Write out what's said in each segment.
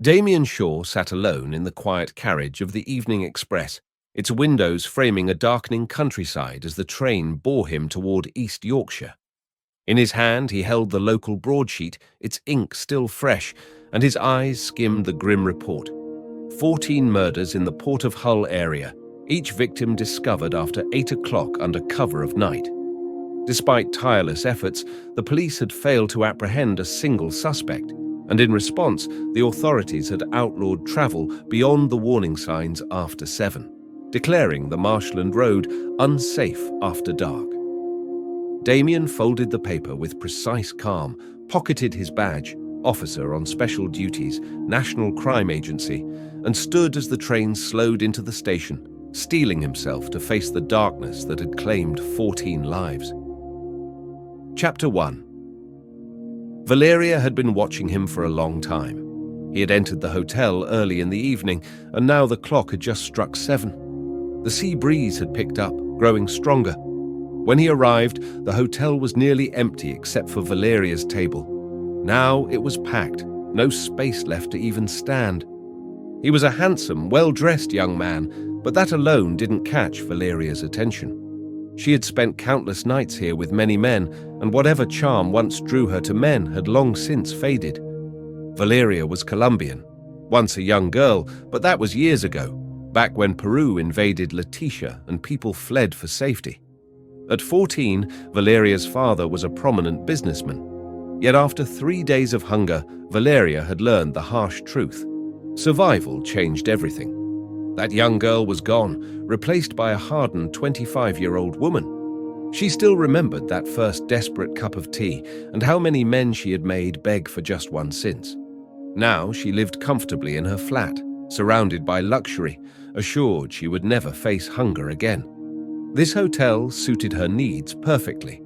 Damien Shaw sat alone in the quiet carriage of the evening express, its windows framing a darkening countryside as the train bore him toward East Yorkshire. In his hand he held the local broadsheet, its ink still fresh, and his eyes skimmed the grim report. 14 murders in the Port of Hull area, each victim discovered after 8 o'clock under cover of night. Despite tireless efforts, the police had failed to apprehend a single suspect, and in response, the authorities had outlawed travel beyond the warning signs after 7, declaring the marshland road unsafe after dark. Damien folded the paper with precise calm, pocketed his badge, officer on special duties, National Crime Agency, and stood as the train slowed into the station, steeling himself to face the darkness that had claimed 14 lives. Chapter 1. Valeria had been watching him for a long time. He had entered the hotel early in the evening, and now the clock had just struck 7. The sea breeze had picked up, growing stronger. When he arrived, the hotel was nearly empty except for Valeria's table. Now it was packed, no space left to even stand. He was a handsome, well-dressed young man, but that alone didn't catch Valeria's attention. She had spent countless nights here with many men, and whatever charm once drew her to men had long since faded. Valeria was Colombian, once a young girl, but that was years ago, back when Peru invaded Leticia and people fled for safety. At 14, Valeria's father was a prominent businessman. Yet after 3 days of hunger, Valeria had learned the harsh truth. Survival changed everything. That young girl was gone, replaced by a hardened 25-year-old woman. She still remembered that first desperate cup of tea and how many men she had made beg for just one since. Now she lived comfortably in her flat, surrounded by luxury, assured she would never face hunger again. This hotel suited her needs perfectly.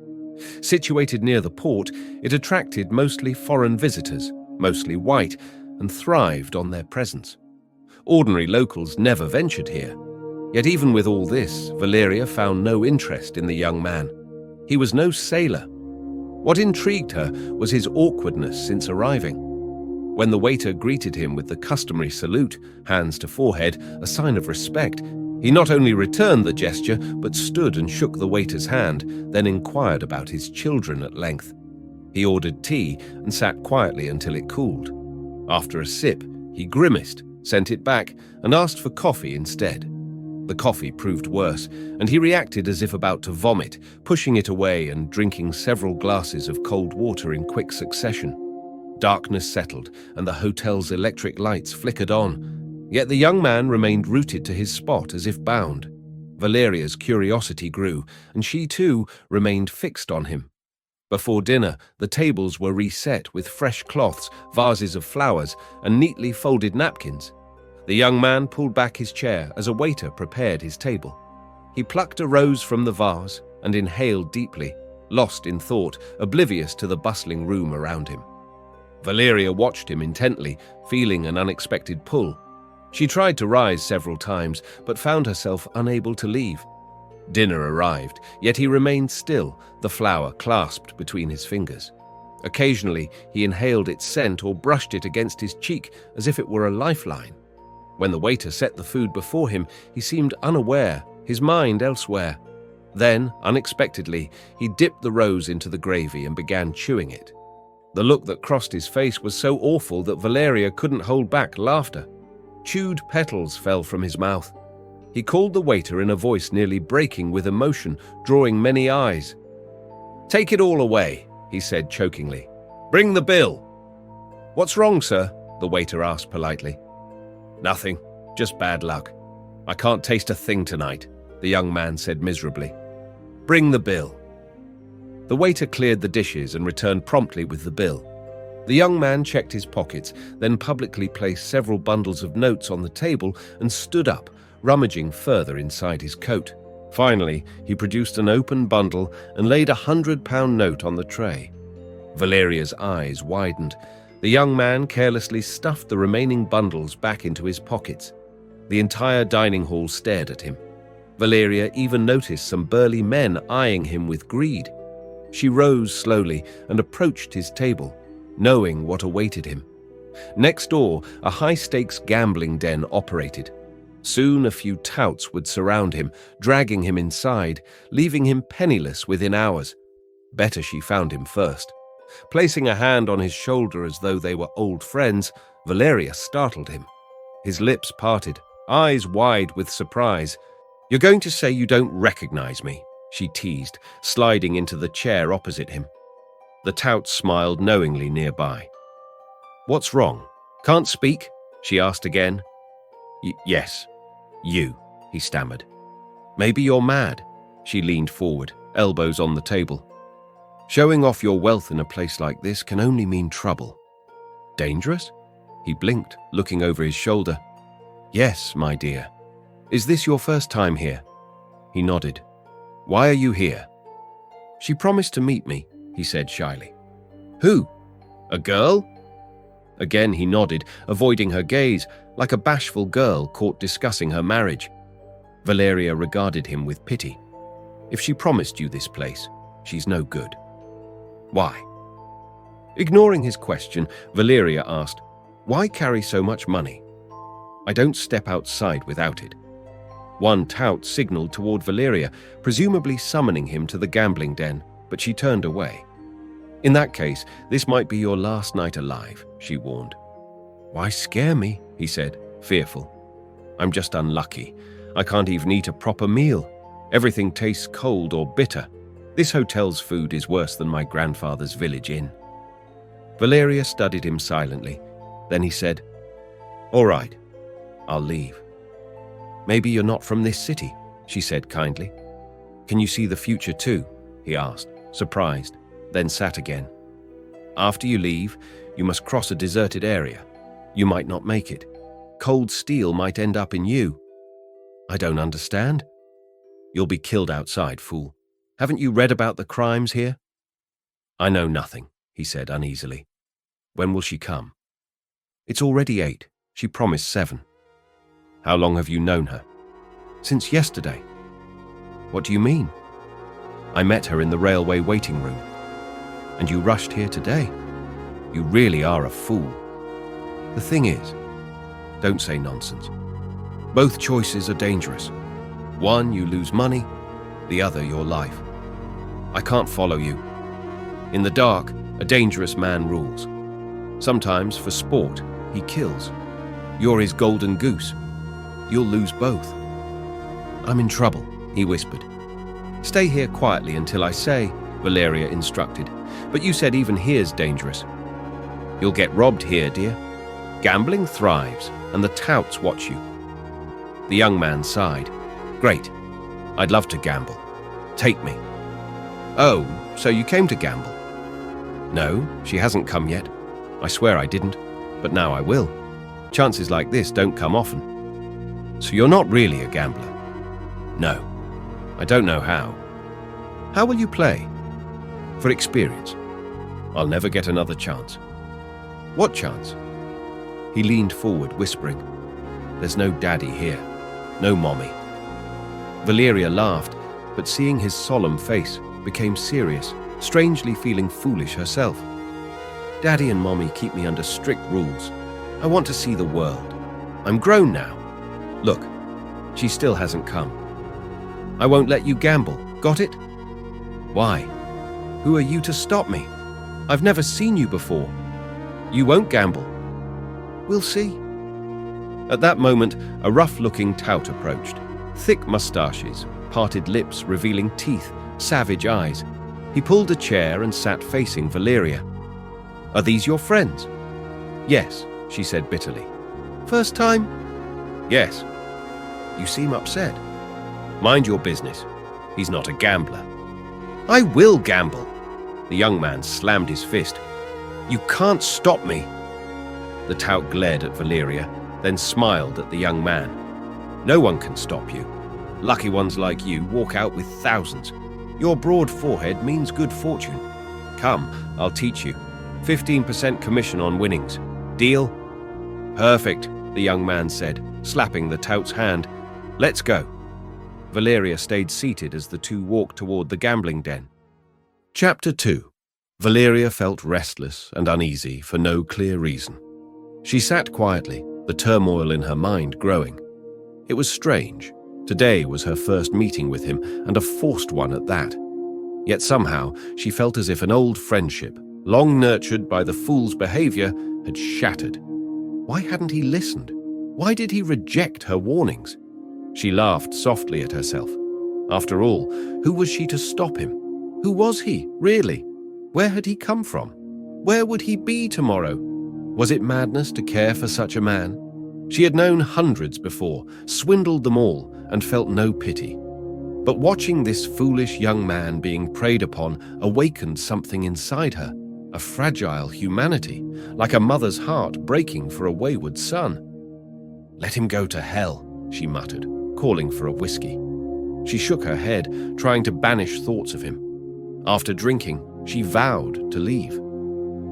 Situated near the port, it attracted mostly foreign visitors, mostly white, and thrived on their presence. Ordinary locals never ventured here. Yet even with all this, Valeria found no interest in the young man. He was no sailor. What intrigued her was his awkwardness since arriving. When the waiter greeted him with the customary salute, hands to forehead, a sign of respect, he not only returned the gesture, but stood and shook the waiter's hand, then inquired about his children at length. He ordered tea and sat quietly until it cooled. After a sip, he grimaced, sent it back, and asked for coffee instead. The coffee proved worse, and he reacted as if about to vomit, pushing it away and drinking several glasses of cold water in quick succession. Darkness settled, and the hotel's electric lights flickered on. Yet the young man remained rooted to his spot as if bound. Valeria's curiosity grew, and she too remained fixed on him. Before dinner, the tables were reset with fresh cloths, vases of flowers, and neatly folded napkins. The young man pulled back his chair as a waiter prepared his table. He plucked a rose from the vase and inhaled deeply, lost in thought, oblivious to the bustling room around him. Valeria watched him intently, feeling an unexpected pull. She tried to rise several times, but found herself unable to leave. Dinner arrived, yet he remained still, the flower clasped between his fingers. Occasionally, he inhaled its scent or brushed it against his cheek as if it were a lifeline. When the waiter set the food before him, he seemed unaware, his mind elsewhere. Then, unexpectedly, he dipped the rose into the gravy and began chewing it. The look that crossed his face was so awful that Valeria couldn't hold back laughter. Chewed petals fell from his mouth. He called the waiter in a voice nearly breaking with emotion, drawing many eyes. "Take it all away," he said chokingly. "Bring the bill." "What's wrong, sir?" the waiter asked politely. "Nothing, just bad luck. I can't taste a thing tonight," the young man said miserably. "Bring the bill." The waiter cleared the dishes and returned promptly with the bill. The young man checked his pockets, then publicly placed several bundles of notes on the table and stood up, rummaging further inside his coat. Finally, he produced an open bundle and laid £100 note on the tray. Valeria's eyes widened. The young man carelessly stuffed the remaining bundles back into his pockets. The entire dining hall stared at him. Valeria even noticed some burly men eyeing him with greed. She rose slowly and approached his table, knowing what awaited him. Next door, a high-stakes gambling den operated. Soon a few touts would surround him, dragging him inside, leaving him penniless within hours. Better she found him first. Placing a hand on his shoulder as though they were old friends, Valeria startled him. His lips parted, eyes wide with surprise. "You're going to say you don't recognize me?" she teased, sliding into the chair opposite him. The tout smiled knowingly nearby. "What's wrong? Can't speak?" she asked again. Yes, you," he stammered. "Maybe you're mad." She leaned forward, elbows on the table. "Showing off your wealth in a place like this can only mean trouble." "Dangerous?" He blinked, looking over his shoulder. "Yes, my dear. Is this your first time here?" He nodded. "Why are you here?" "She promised to meet me," he said shyly. "Who? A girl?" Again he nodded, avoiding her gaze, like a bashful girl caught discussing her marriage. Valeria regarded him with pity. "If she promised you this place, she's no good." "Why?" Ignoring his question, Valeria asked, "Why carry so much money?" "I don't step outside without it." One tout signaled toward Valeria, presumably summoning him to the gambling den, but she turned away. "In that case, this might be your last night alive," she warned. "Why scare me?" he said, fearful. "I'm just unlucky. I can't even eat a proper meal. Everything tastes cold or bitter. This hotel's food is worse than my grandfather's village inn." Valeria studied him silently. Then he said, "All right, I'll leave." "Maybe you're not from this city," she said kindly. "Can you see the future too?" he asked, surprised, then sat again. "After you leave, you must cross a deserted area. You might not make it. Cold steel might end up in you." "I don't understand." "You'll be killed outside, fool. Haven't you read about the crimes here?" "I know nothing," he said uneasily. "When will she come?" "It's already 8. She promised 7. "How long have you known her?" "Since yesterday." "What do you mean?" "I met her in the railway waiting room." "And you rushed here today? You really are a fool." "The thing is," "Don't say nonsense. Both choices are dangerous. One, you lose money, the other, your life. I can't follow you. In the dark, a dangerous man rules. Sometimes, for sport, he kills. You're his golden goose. You'll lose both." "I'm in trouble," he whispered. "Stay here quietly until I say," Valeria instructed. "But you said even here's dangerous." "You'll get robbed here, dear. Gambling thrives, and the touts watch you." The young man sighed. "Great. I'd love to gamble. Take me." "Oh, so you came to gamble?" "No, she hasn't come yet. I swear I didn't, but now I will. Chances like this don't come often." "So you're not really a gambler?" "No. I don't know how." "How will you play?" "For experience. I'll never get another chance." "What chance?" He leaned forward, whispering, "There's no daddy here. No mommy." Valeria laughed, but seeing his solemn face, became serious, strangely feeling foolish herself. "Daddy and mommy keep me under strict rules. I want to see the world. I'm grown now. Look, she still hasn't come. I won't let you gamble. Got it?" "Why? Who are you to stop me? I've never seen you before. You won't gamble." "We'll see." At that moment, a rough-looking tout approached. Thick mustaches, parted lips revealing teeth, savage eyes. He pulled a chair and sat facing Valeria. "Are these your friends?" "Yes," she said bitterly. "First time?" "Yes." "You seem upset." "Mind your business. He's not a gambler." "I will gamble." The young man slammed his fist. "You can't stop me." The tout glared at Valeria, then smiled at the young man. "No one can stop you. Lucky ones like you walk out with thousands. Your broad forehead means good fortune. Come, I'll teach you. 15% commission on winnings. Deal?" "Perfect," the young man said, slapping the tout's hand. "Let's go." Valeria stayed seated as the two walked toward the gambling den. Chapter 2. Valeria felt restless and uneasy for no clear reason. She sat quietly, the turmoil in her mind growing. It was strange. Today was her first meeting with him, and a forced one at that. Yet somehow she felt as if an old friendship, long nurtured by the fool's behavior, had shattered. Why hadn't he listened? Why did he reject her warnings? She laughed softly at herself. After all, who was she to stop him? Who was he, really? Where had he come from? Where would he be tomorrow? Was it madness to care for such a man? She had known hundreds before, swindled them all, and felt no pity. But watching this foolish young man being preyed upon awakened something inside her, a fragile humanity, like a mother's heart breaking for a wayward son. "Let him go to hell," she muttered, calling for a whiskey. She shook her head, trying to banish thoughts of him. After drinking, she vowed to leave.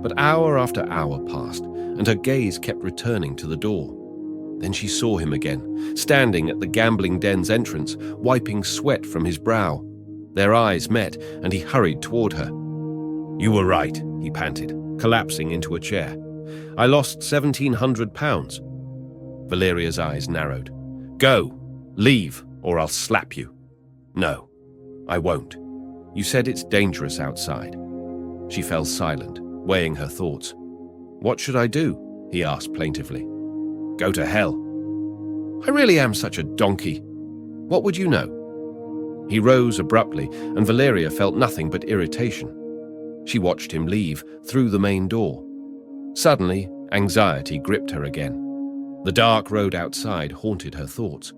But hour after hour passed, and her gaze kept returning to the door. Then she saw him again, standing at the gambling den's entrance, wiping sweat from his brow. Their eyes met, and he hurried toward her. "You were right," he panted, collapsing into a chair. "I lost £1,700. Valeria's eyes narrowed. "Go, leave, or I'll slap you." "No, I won't. You said it's dangerous outside." She fell silent, weighing her thoughts. "What should I do?" he asked plaintively. "Go to hell." "I really am such a donkey. What would you know?" He rose abruptly, and Valeria felt nothing but irritation. She watched him leave through the main door. Suddenly, anxiety gripped her again. The dark road outside haunted her thoughts.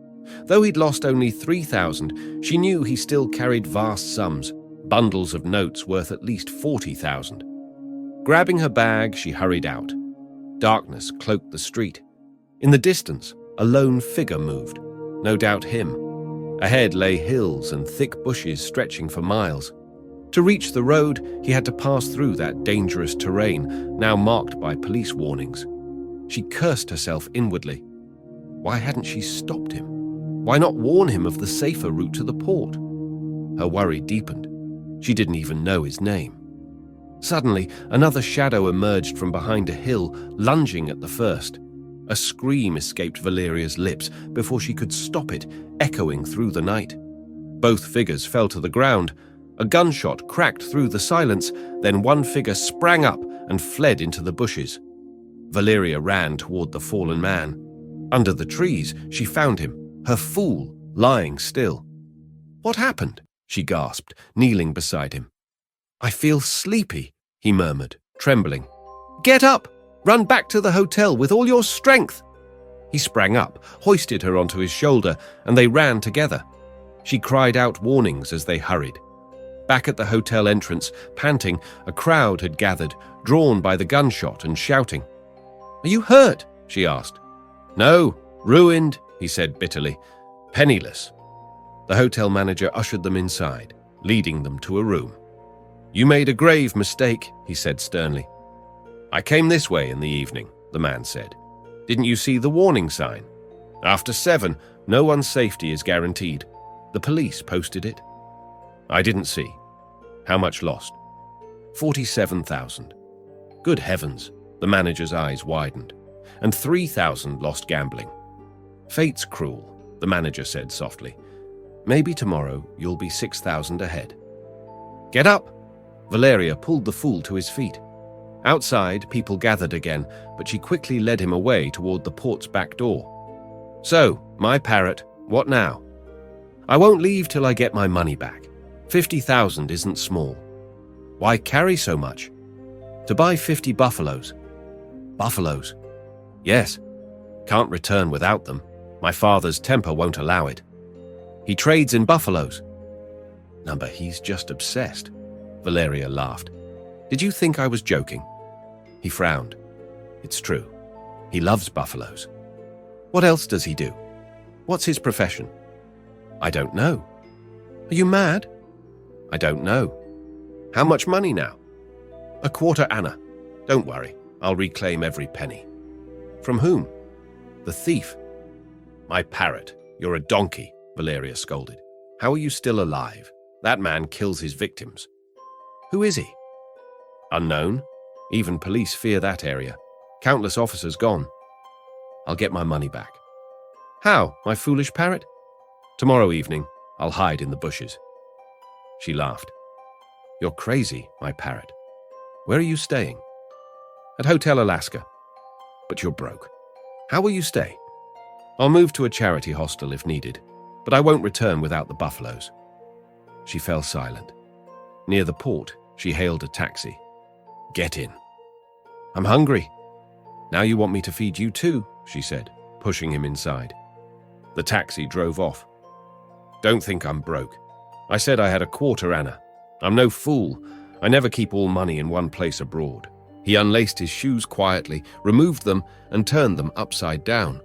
Though he'd lost only 3,000, she knew he still carried vast sums, bundles of notes worth at least 40,000. Grabbing her bag, she hurried out. Darkness cloaked the street. In the distance, a lone figure moved, no doubt him. Ahead lay hills and thick bushes stretching for miles. To reach the road, he had to pass through that dangerous terrain, now marked by police warnings. She cursed herself inwardly. Why hadn't she stopped him? Why not warn him of the safer route to the port? Her worry deepened. She didn't even know his name. Suddenly, another shadow emerged from behind a hill, lunging at the first. A scream escaped Valeria's lips before she could stop it, echoing through the night. Both figures fell to the ground. A gunshot cracked through the silence, then one figure sprang up and fled into the bushes. Valeria ran toward the fallen man. Under the trees, she found him, her fool, lying still. "What happened?" she gasped, kneeling beside him. "I feel sleepy," he murmured, trembling. "Get up! Run back to the hotel with all your strength!" He sprang up, hoisted her onto his shoulder, and they ran together. She cried out warnings as they hurried. Back at the hotel entrance, panting, a crowd had gathered, drawn by the gunshot and shouting. "Are you hurt?" she asked. "No, ruined," he said bitterly. "Penniless." The hotel manager ushered them inside, leading them to a room. "You made a grave mistake," he said sternly. "I came this way in the evening," the man said. "Didn't you see the warning sign? After 7, no one's safety is guaranteed. The police posted it." "I didn't see. How much lost?" 47,000. Good heavens, the manager's eyes widened. And 3,000 lost gambling. "Fate's cruel," the manager said softly. "Maybe tomorrow you'll be 6,000 ahead." "Get up!" Valeria pulled the fool to his feet. Outside, people gathered again, but she quickly led him away toward the port's back door. "So, my parrot, what now?" "I won't leave till I get my money back. 50,000 isn't small." "Why carry so much?" "To buy 50 buffaloes." "Buffaloes?" "Yes. Can't return without them. My father's temper won't allow it. He trades in buffaloes." "Number, he's just obsessed." Valeria laughed. "Did you think I was joking?" He frowned. "It's true. He loves buffaloes." "What else does he do? What's his profession?" "I don't know." "Are you mad?" "I don't know." "How much money now?" "A quarter anna. Don't worry, I'll reclaim every penny." "From whom?" "The thief." "My parrot, you're a donkey," Valeria scolded. "How are you still alive? That man kills his victims." "Who is he?" "Unknown. Even police fear that area. Countless officers gone. I'll get my money back. How, my foolish parrot? Tomorrow evening, I'll hide in the bushes. She laughed. You're crazy, my parrot. Where are you staying? At Hotel Alaska. But you're broke. How will you stay? I'll move to a charity hostel if needed, but I won't return without the buffaloes. She fell silent. Near the port, she hailed a taxi. Get in. I'm hungry. Now you want me to feed you too, she said, pushing him inside. The taxi drove off. Don't think I'm broke. I said I had a quarter anna. I'm no fool. I never keep all money in one place abroad. He unlaced his shoes quietly, removed them, and turned them upside down.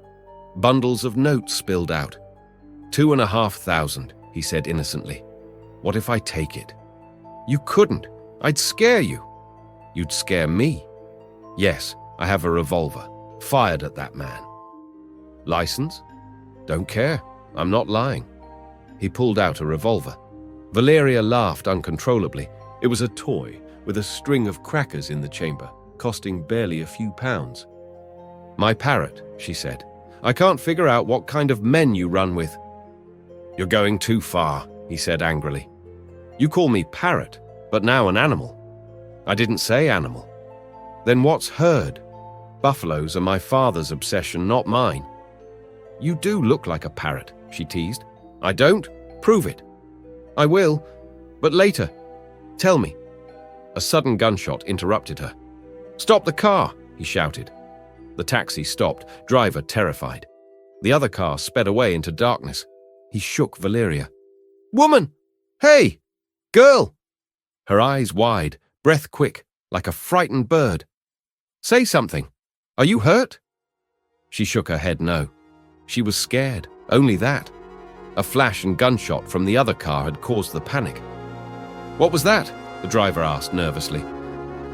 Bundles of notes spilled out. 2,500, he said innocently. What if I take it? You couldn't. I'd scare you. You'd scare me. Yes, I have a revolver, fired at that man. License? Don't care. I'm not lying. He pulled out a revolver. Valeria laughed uncontrollably. It was a toy with a string of crackers in the chamber, costing barely a few pounds. My parrot, she said. I can't figure out what kind of men you run with. You're going too far, he said angrily. You call me parrot, but now an animal. I didn't say animal. Then what's herd? Buffaloes are my father's obsession, not mine. You do look like a parrot, she teased. I don't? Prove it. I will, but later. Tell me. A sudden gunshot interrupted her. Stop the car, he shouted. The taxi stopped, driver terrified. The other car sped away into darkness. He shook Valeria. Woman! Hey! Girl! Her eyes wide, breath quick, like a frightened bird. Say something. Are you hurt? She shook her head no. She was scared, only that. A flash and gunshot from the other car had caused the panic. What was that? The driver asked nervously.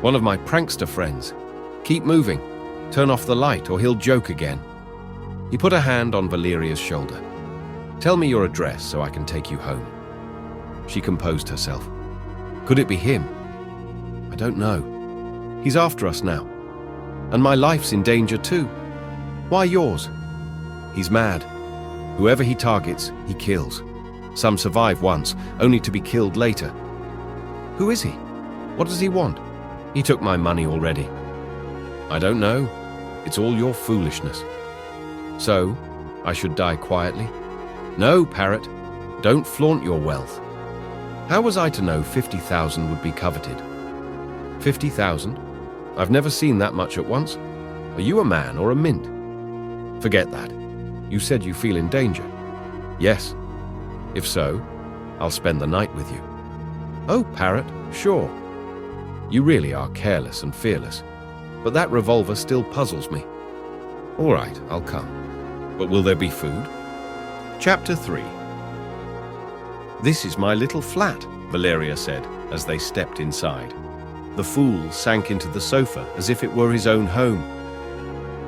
One of my prankster friends. Keep moving. Turn off the light or he'll joke again. He put a hand on Valeria's shoulder. Tell me your address so I can take you home. She composed herself. Could it be him? I don't know. He's after us now. And my life's in danger too. Why yours? He's mad. Whoever he targets, he kills. Some survive once, only to be killed later. Who is he? What does he want? He took my money already. I don't know. It's all your foolishness. So, I should die quietly? No, parrot. Don't flaunt your wealth. How was I to know 50,000 would be coveted? 50,000? I've never seen that much at once. Are you a man or a mint? Forget that. You said you feel in danger. Yes. If so, I'll spend the night with you. Oh, parrot, sure. You really are careless and fearless, but that revolver still puzzles me. All right, I'll come. But will there be food? Chapter 3. This is my little flat, Valeria said as they stepped inside. The fool sank into the sofa as if it were his own home.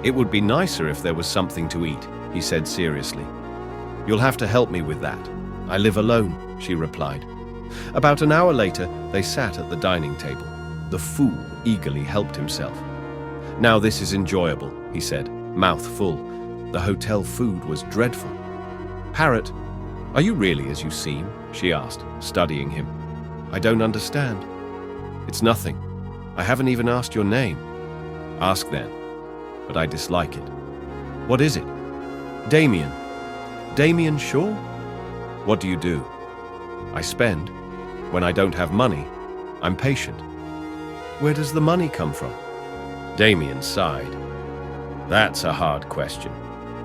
It would be nicer if there was something to eat, he said seriously. You'll have to help me with that. I live alone, she replied. About an hour later, they sat at the dining table. The fool eagerly helped himself. Now this is enjoyable, he said, mouth full. The hotel food was dreadful. Parrot, are you really as you seem? She asked, studying him. I don't understand. It's nothing. I haven't even asked your name. Ask then, but I dislike it. What is it? Damien. Damien Shaw? What do you do? I spend. When I don't have money, I'm patient. Where does the money come from? Damien sighed. That's a hard question.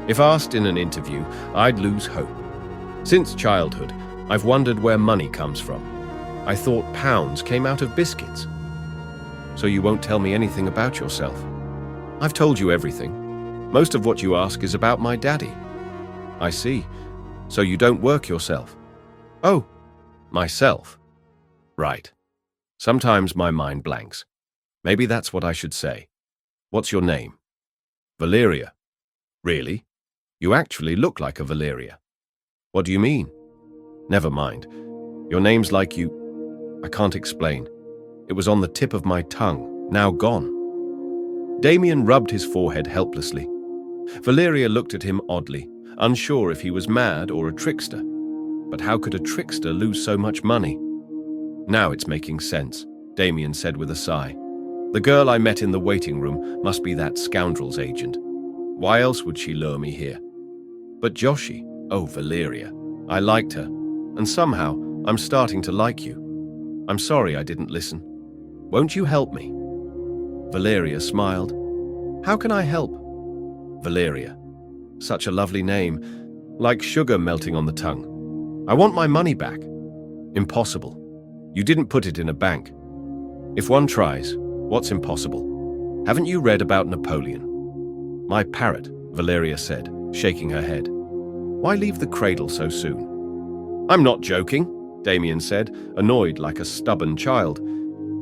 If asked in an interview, I'd lose hope. Since childhood, I've wondered where money comes from. I thought pounds came out of biscuits. So you won't tell me anything about yourself? I've told you everything. Most of what you ask is about my daddy. I see. So you don't work yourself? Oh, myself. Right. Sometimes my mind blanks. Maybe that's what I should say. What's your name? Valeria. Really? You actually look like a Valeria. What do you mean? Never mind. Your name's like you... I can't explain. It was on the tip of my tongue, now gone. Damien rubbed his forehead helplessly. Valeria looked at him oddly, unsure if he was mad or a trickster. But how could a trickster lose so much money? Now it's making sense, Damien said with a sigh. The girl I met in the waiting room must be that scoundrel's agent. Why else would she lure me here? But Joshi, oh Valeria, I liked her, and somehow I'm starting to like you. I'm sorry I didn't listen. Won't you help me? Valeria smiled. How can I help? Valeria. Such a lovely name, like sugar melting on the tongue. I want my money back. Impossible. You didn't put it in a bank. If one tries, what's impossible? Haven't you read about Napoleon? My parrot, Valeria said, shaking her head. Why leave the cradle so soon? I'm not joking, Damien said, annoyed like a stubborn child.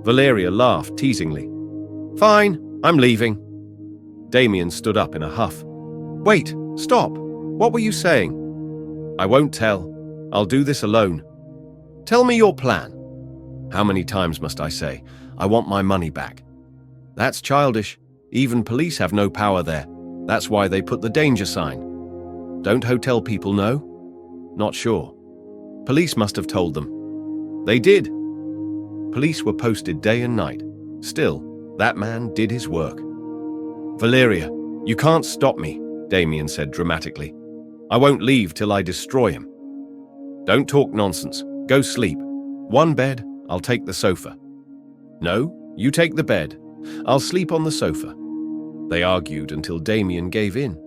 Valeria laughed teasingly. Fine, I'm leaving. Damien stood up in a huff. Wait, stop. What were you saying? I won't tell. I'll do this alone. Tell me your plan. How many times must I say, I want my money back? That's childish. Even police have no power there. That's why they put the danger sign. Don't hotel people know? Not sure. Police must have told them. They did. Police were posted day and night. Still, that man did his work. Valeria, you can't stop me, Damien said dramatically. I won't leave till I destroy him. Don't talk nonsense. Go sleep. One bed, I'll take the sofa. No, you take the bed. I'll sleep on the sofa. They argued until Damien gave in.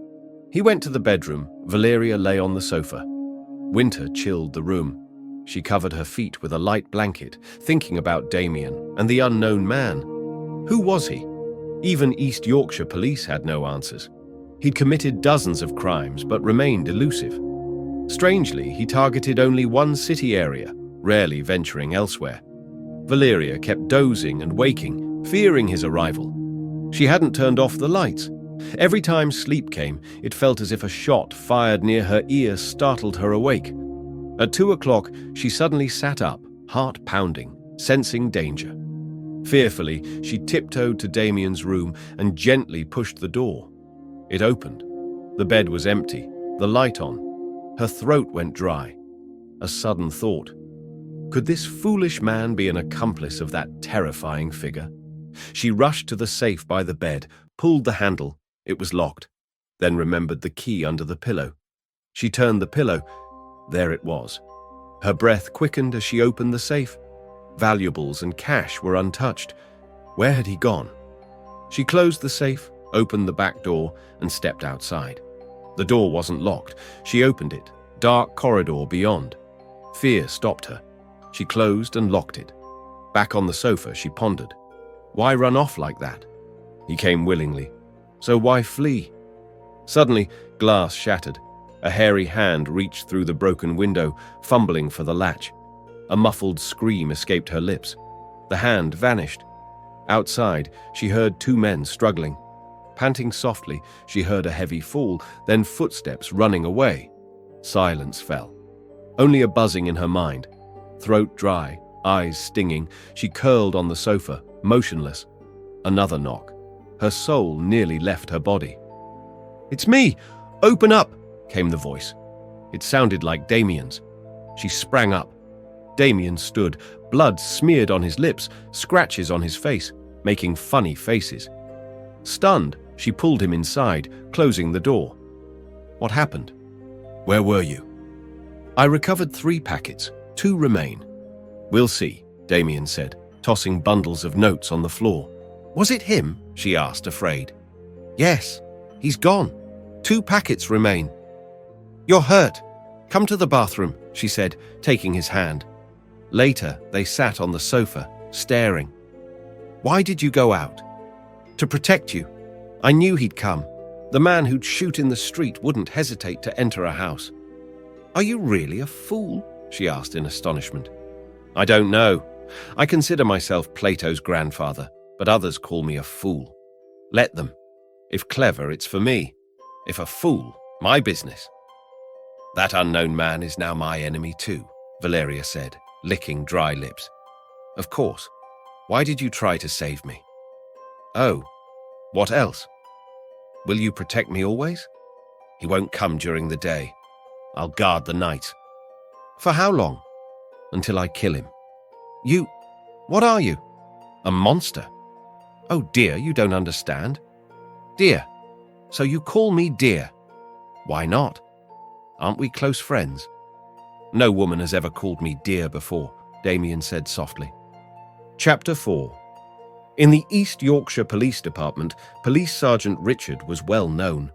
He went to the bedroom. Valeria lay on the sofa. Winter chilled the room. She covered her feet with a light blanket, thinking about Damien and the unknown man. Who was he? Even East Yorkshire police had no answers. He'd committed dozens of crimes but remained elusive. Strangely, he targeted only one city area, rarely venturing elsewhere. Valeria kept dozing and waking, fearing his arrival. She hadn't turned off the lights. Every time sleep came, it felt as if a shot fired near her ear startled her awake. At 2 o'clock, she suddenly sat up, heart pounding, sensing danger. Fearfully, she tiptoed to Damien's room and gently pushed the door. It opened. The bed was empty, the light on. Her throat went dry. A sudden thought. Could this foolish man be an accomplice of that terrifying figure? She rushed to the safe by the bed, pulled the handle. It was locked. Then remembered the key under the pillow. She turned the pillow. There it was. Her breath quickened as she opened the safe. Valuables and cash were untouched. Where had he gone? She closed the safe, opened the back door, and stepped outside. The door wasn't locked. She opened it. Dark corridor beyond. Fear stopped her. She closed and locked it. Back on the sofa, she pondered. Why run off like that? He came willingly. So why flee? Suddenly, glass shattered. A hairy hand reached through the broken window, fumbling for the latch. A muffled scream escaped her lips. The hand vanished. Outside, she heard 2 men struggling. Panting softly, she heard a heavy fall, then footsteps running away. Silence fell. Only a buzzing in her mind. Throat dry, eyes stinging, she curled on the sofa, motionless. Another knock. Her soul nearly left her body. "It's me! Open up!" came the voice. It sounded like Damien's. She sprang up. Damien stood, blood smeared on his lips, scratches on his face, making funny faces. Stunned, she pulled him inside, closing the door. What happened? Where were you? I recovered 3 packets. 2 remain. We'll see, Damien said, tossing bundles of notes on the floor. Was it him? She asked, afraid. Yes, he's gone. 2 packets remain. You're hurt. Come to the bathroom, she said, taking his hand. Later, they sat on the sofa, staring. Why did you go out? To protect you. I knew he'd come. The man who'd shoot in the street wouldn't hesitate to enter a house. Are you really a fool? She asked in astonishment. I don't know. I consider myself Plato's grandfather, but others call me a fool. Let them. If clever, it's for me. If a fool, my business. That unknown man is now my enemy too, Valeria said, licking dry lips. Of course. Why did you try to save me? Oh, What else? Will you protect me always? He won't come during the day. I'll guard the night. For how long? Until I kill him. What are you? A monster? Oh dear, you don't understand. Dear. So you call me dear? Why not? Aren't we close friends? No woman has ever called me dear before, Damien said softly. Chapter 4. In the East Yorkshire Police Department, Police Sergeant Richard was well known.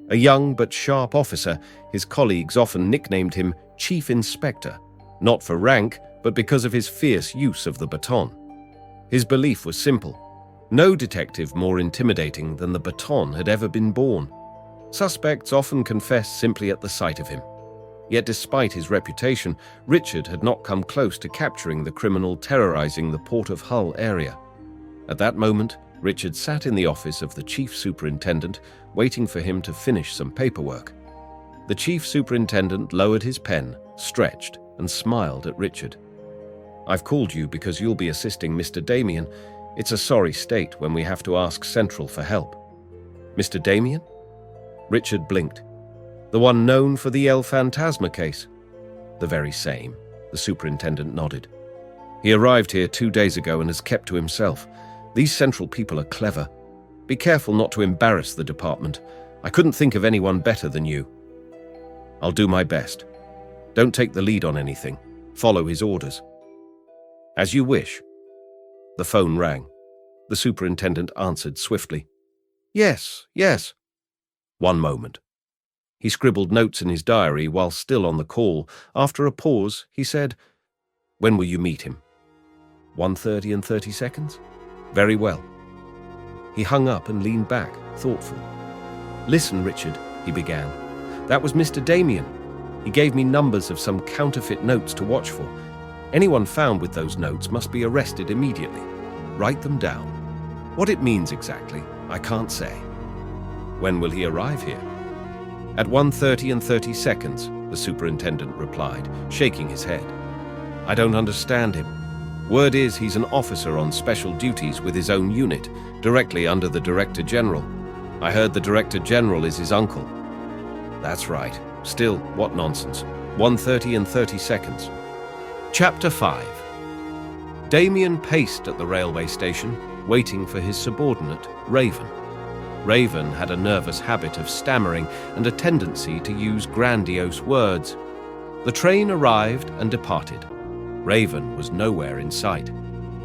A young but sharp officer, his colleagues often nicknamed him Chief Inspector, not for rank, but because of his fierce use of the baton. His belief was simple. No detective more intimidating than the baton had ever been borne. Suspects often confessed simply at the sight of him. Yet despite his reputation, Richard had not come close to capturing the criminal terrorizing the Port of Hull area. At that moment, Richard sat in the office of the Chief Superintendent, waiting for him to finish some paperwork. The Chief Superintendent lowered his pen, stretched, and smiled at Richard. I've called you because you'll be assisting Mr. Damien. It's a sorry state when we have to ask Central for help. Mr. Damien? Richard blinked. The one known for the El Fantasma case? The very same, the superintendent nodded. He arrived here 2 days ago and has kept to himself. These Central people are clever. Be careful not to embarrass the department. I couldn't think of anyone better than you. I'll do my best. Don't take the lead on anything. Follow his orders. As you wish. The phone rang. The superintendent answered swiftly. Yes. One moment. He scribbled notes in his diary while still on the call. After a pause, he said, When will you meet him? 1:30 and 30 seconds? Very well. He hung up and leaned back, thoughtful. Listen, Richard, he began. That was Mr. Damien. He gave me numbers of some counterfeit notes to watch for. Anyone found with those notes must be arrested immediately. Write them down. What it means exactly, I can't say. When will he arrive here? At 1:30 and 30 seconds, the superintendent replied, shaking his head. I don't understand him. Word is he's an officer on special duties with his own unit, directly under the Director General. I heard the Director General is his uncle. That's right. Still, what nonsense. 1:30 and 30 seconds. Chapter 5. Damien paced at the railway station, waiting for his subordinate, Raven. Raven had a nervous habit of stammering and a tendency to use grandiose words. The train arrived and departed. Raven was nowhere in sight.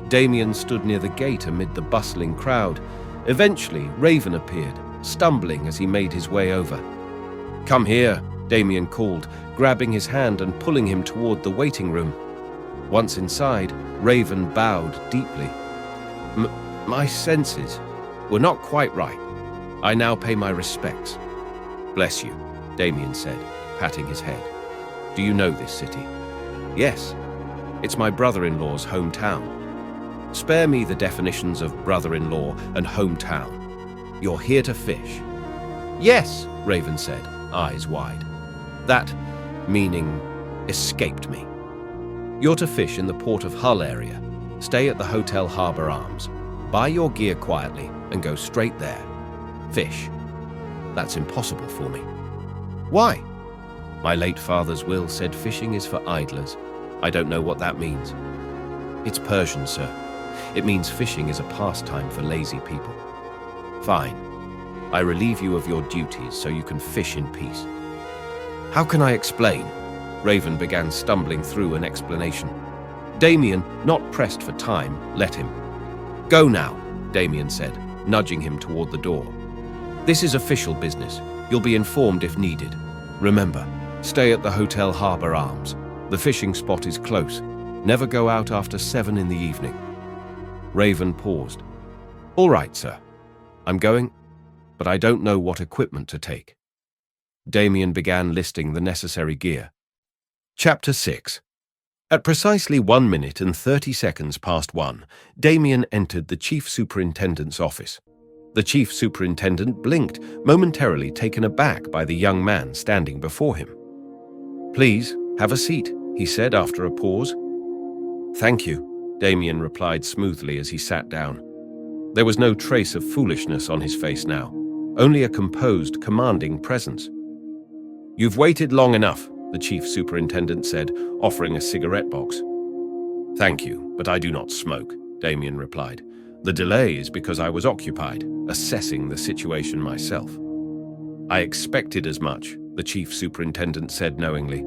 Damien stood near the gate amid the bustling crowd. Eventually, Raven appeared, stumbling as he made his way over. Come here, Damien called, grabbing his hand and pulling him toward the waiting room. Once inside, Raven bowed deeply. My senses were not quite right. I now pay my respects. Bless you, Damien said, patting his head. Do you know this city? Yes. It's my brother-in-law's hometown. Spare me the definitions of brother-in-law and hometown. You're here to fish. Yes, Raven said, eyes wide. That, meaning, escaped me. You're to fish in the Port of Hull area. Stay at the Hotel Harbour Arms. Buy your gear quietly and go straight there. Fish. That's impossible for me. Why? My late father's will said fishing is for idlers. I don't know what that means. It's Persian, sir. It means fishing is a pastime for lazy people. Fine. I relieve you of your duties so you can fish in peace. How can I explain? Raven began stumbling through an explanation. Damien, not pressed for time, let him. Go now, Damien said, nudging him toward the door. This is official business. You'll be informed if needed. Remember, stay at the Hotel Harbour Arms. The fishing spot is close. Never go out after 7 in the evening. Raven paused. All right, sir. I'm going, but I don't know what equipment to take. Damien began listing the necessary gear. Chapter 6. At precisely 1 minute and 30 seconds past 1, Damien entered the Chief Superintendent's office. The Chief Superintendent blinked, momentarily taken aback by the young man standing before him. Please, have a seat, he said after a pause. Thank you, Damien replied smoothly as he sat down. There was no trace of foolishness on his face now, only a composed, commanding presence. "You've waited long enough," the chief superintendent said, offering a cigarette box. "Thank you, but I do not smoke," Damien replied. "The delay is because I was occupied, assessing the situation myself." "I expected as much," the chief superintendent said knowingly.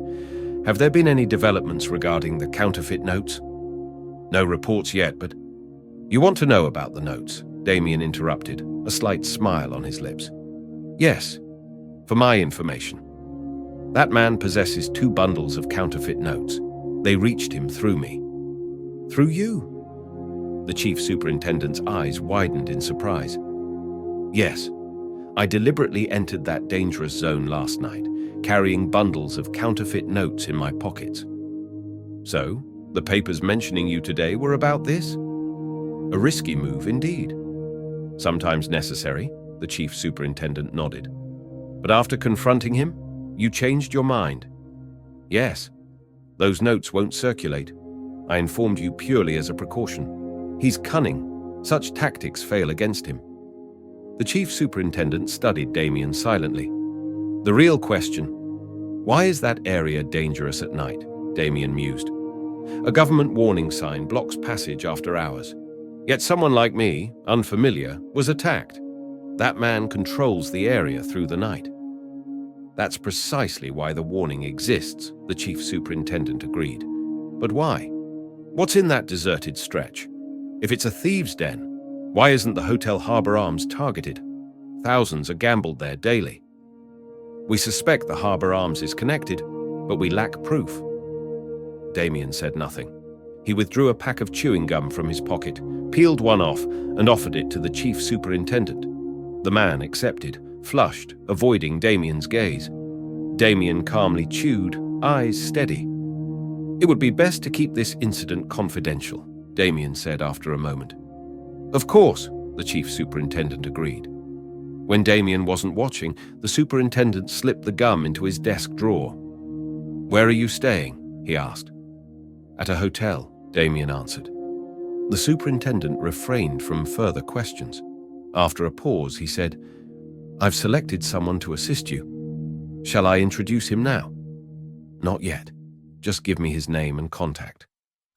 "Have there been any developments regarding the counterfeit notes?" "No reports yet, but—" "You want to know about the notes?" Damien interrupted, a slight smile on his lips. "Yes, for my information. That man possesses 2 bundles of counterfeit notes. They reached him through me." "Through you?" The chief superintendent's eyes widened in surprise. "Yes. I deliberately entered that dangerous zone last night, carrying bundles of counterfeit notes in my pockets." "So, the papers mentioning you today were about this?" "A risky move indeed." "Sometimes necessary," the chief superintendent nodded. "But after confronting him, you changed your mind." "Yes. Those notes won't circulate. I informed you purely as a precaution. He's cunning. Such tactics fail against him." The chief superintendent studied Damien silently. "The real question, why is that area dangerous at night?" Damien mused. "A government warning sign blocks passage after hours. Yet someone like me, unfamiliar, was attacked. That man controls the area through the night." "That's precisely why the warning exists," the chief superintendent agreed. "But why? What's in that deserted stretch? If it's a thieves' den, why isn't the Hotel Harbour Arms targeted? Thousands are gambled there daily." "We suspect the Harbour Arms is connected, but we lack proof." Damien said nothing. He withdrew a pack of chewing gum from his pocket, peeled one off, and offered it to the chief superintendent. The man accepted, flushed, avoiding Damien's gaze. Damien calmly chewed, eyes steady. "It would be best to keep this incident confidential," Damien said after a moment. "Of course," the chief superintendent agreed. When Damien wasn't watching, the superintendent slipped the gum into his desk drawer. "Where are you staying?" he asked. "At a hotel," Damien answered. The superintendent refrained from further questions. After a pause, he said, "I've selected someone to assist you. Shall I introduce him now?" "Not yet. Just give me his name and contact.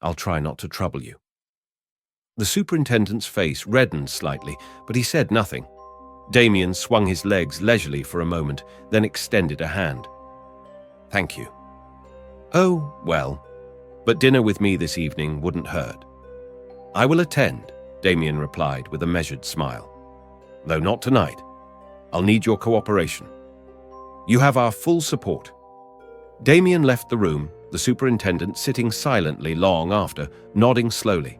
I'll try not to trouble you." The superintendent's face reddened slightly, but he said nothing. Damien swung his legs leisurely for a moment, then extended a hand. "Thank you." "Oh, well, but dinner with me this evening wouldn't hurt." "I will attend," Damien replied with a measured smile. "Though not tonight. I'll need your cooperation." "You have our full support." Damien left the room, the superintendent sitting silently long after, nodding slowly.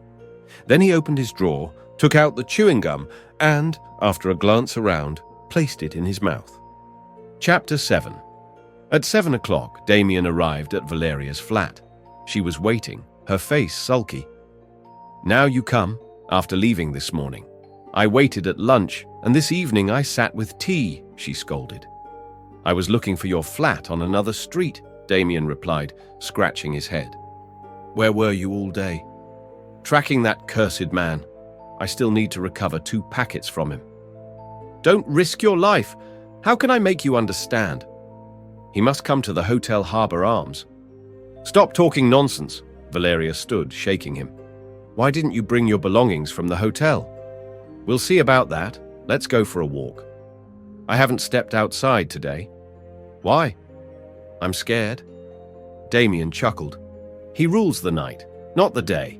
Then he opened his drawer, took out the chewing gum, and, after a glance around, placed it in his mouth. Chapter 7. At 7 o'clock, Damien arrived at Valeria's flat. She was waiting, her face sulky. "Now you come, after leaving this morning. I waited at lunch, and this evening I sat with tea," she scolded. "I was looking for your flat on another street," Damien replied, scratching his head. "Where were you all day?" "Tracking that cursed man. I still need to recover 2 packets from him." "Don't risk your life. How can I make you understand?" "He must come to the Hotel Harbour Arms." "Stop talking nonsense." Valeria stood, shaking him. "Why didn't you bring your belongings from the hotel?" "We'll see about that. Let's go for a walk." "I haven't stepped outside today." "Why?" "I'm scared." Damien chuckled. "He rules the night, not the day."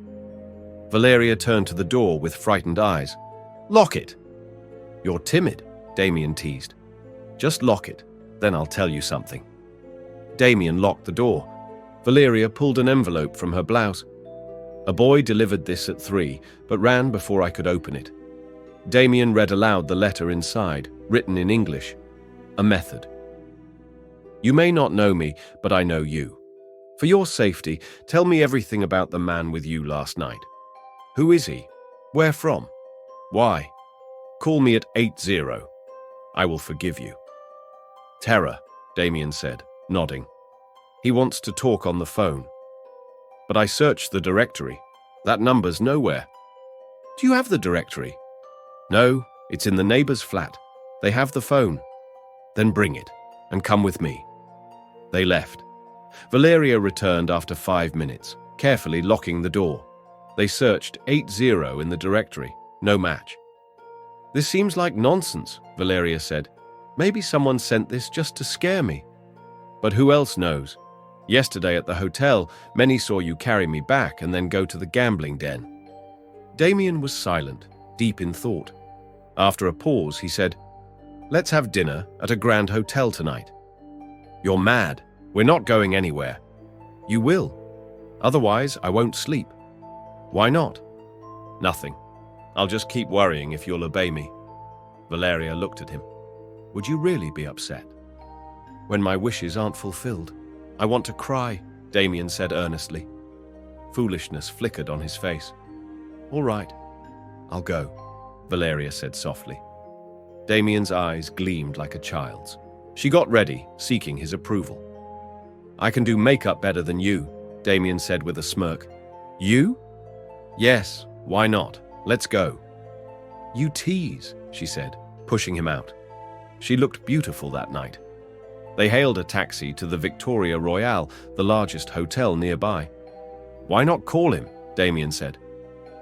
Valeria turned to the door with frightened eyes. "Lock it." "You're timid," Damien teased. "Just lock it, then I'll tell you something." Damien locked the door. Valeria pulled an envelope from her blouse. "A boy delivered this at 3, but ran before I could open it." Damien read aloud the letter inside, written in English. A method. "You may not know me, but I know you. For your safety, tell me everything about the man with you last night. Who is he? Where from? Why? Call me at 80. I will forgive you." "Terror," Damien said, nodding. "He wants to talk on the phone." "But I searched the directory. That number's nowhere." "Do you have the directory?" No, it's in the neighbor's flat. They have the phone. Then bring it, and come with me. They left. Valeria returned after 5 minutes, carefully locking the door. They searched 80 in the directory. No match. This seems like nonsense, Valeria said. Maybe someone sent this just to scare me. But who else knows? Yesterday at the hotel, many saw you carry me back and then go to the gambling den. Damien was silent, deep in thought. After a pause, he said, "Let's have dinner at a grand hotel tonight." "You're mad. We're not going anywhere." "You will. Otherwise, I won't sleep." "Why not?" "Nothing. I'll just keep worrying if you'll obey me." Valeria looked at him. "Would you really be upset?" "When my wishes aren't fulfilled, I want to cry," Damien said earnestly. Foolishness flickered on his face. "All right, I'll go," Valeria said softly. Damien's eyes gleamed like a child's. She got ready, seeking his approval. "I can do makeup better than you," Damien said with a smirk. "You?" "Yes, why not? Let's go." "You tease," she said, pushing him out. She looked beautiful that night. They hailed a taxi to the Victoria Royale, the largest hotel nearby. "Why not call him?" Damien said.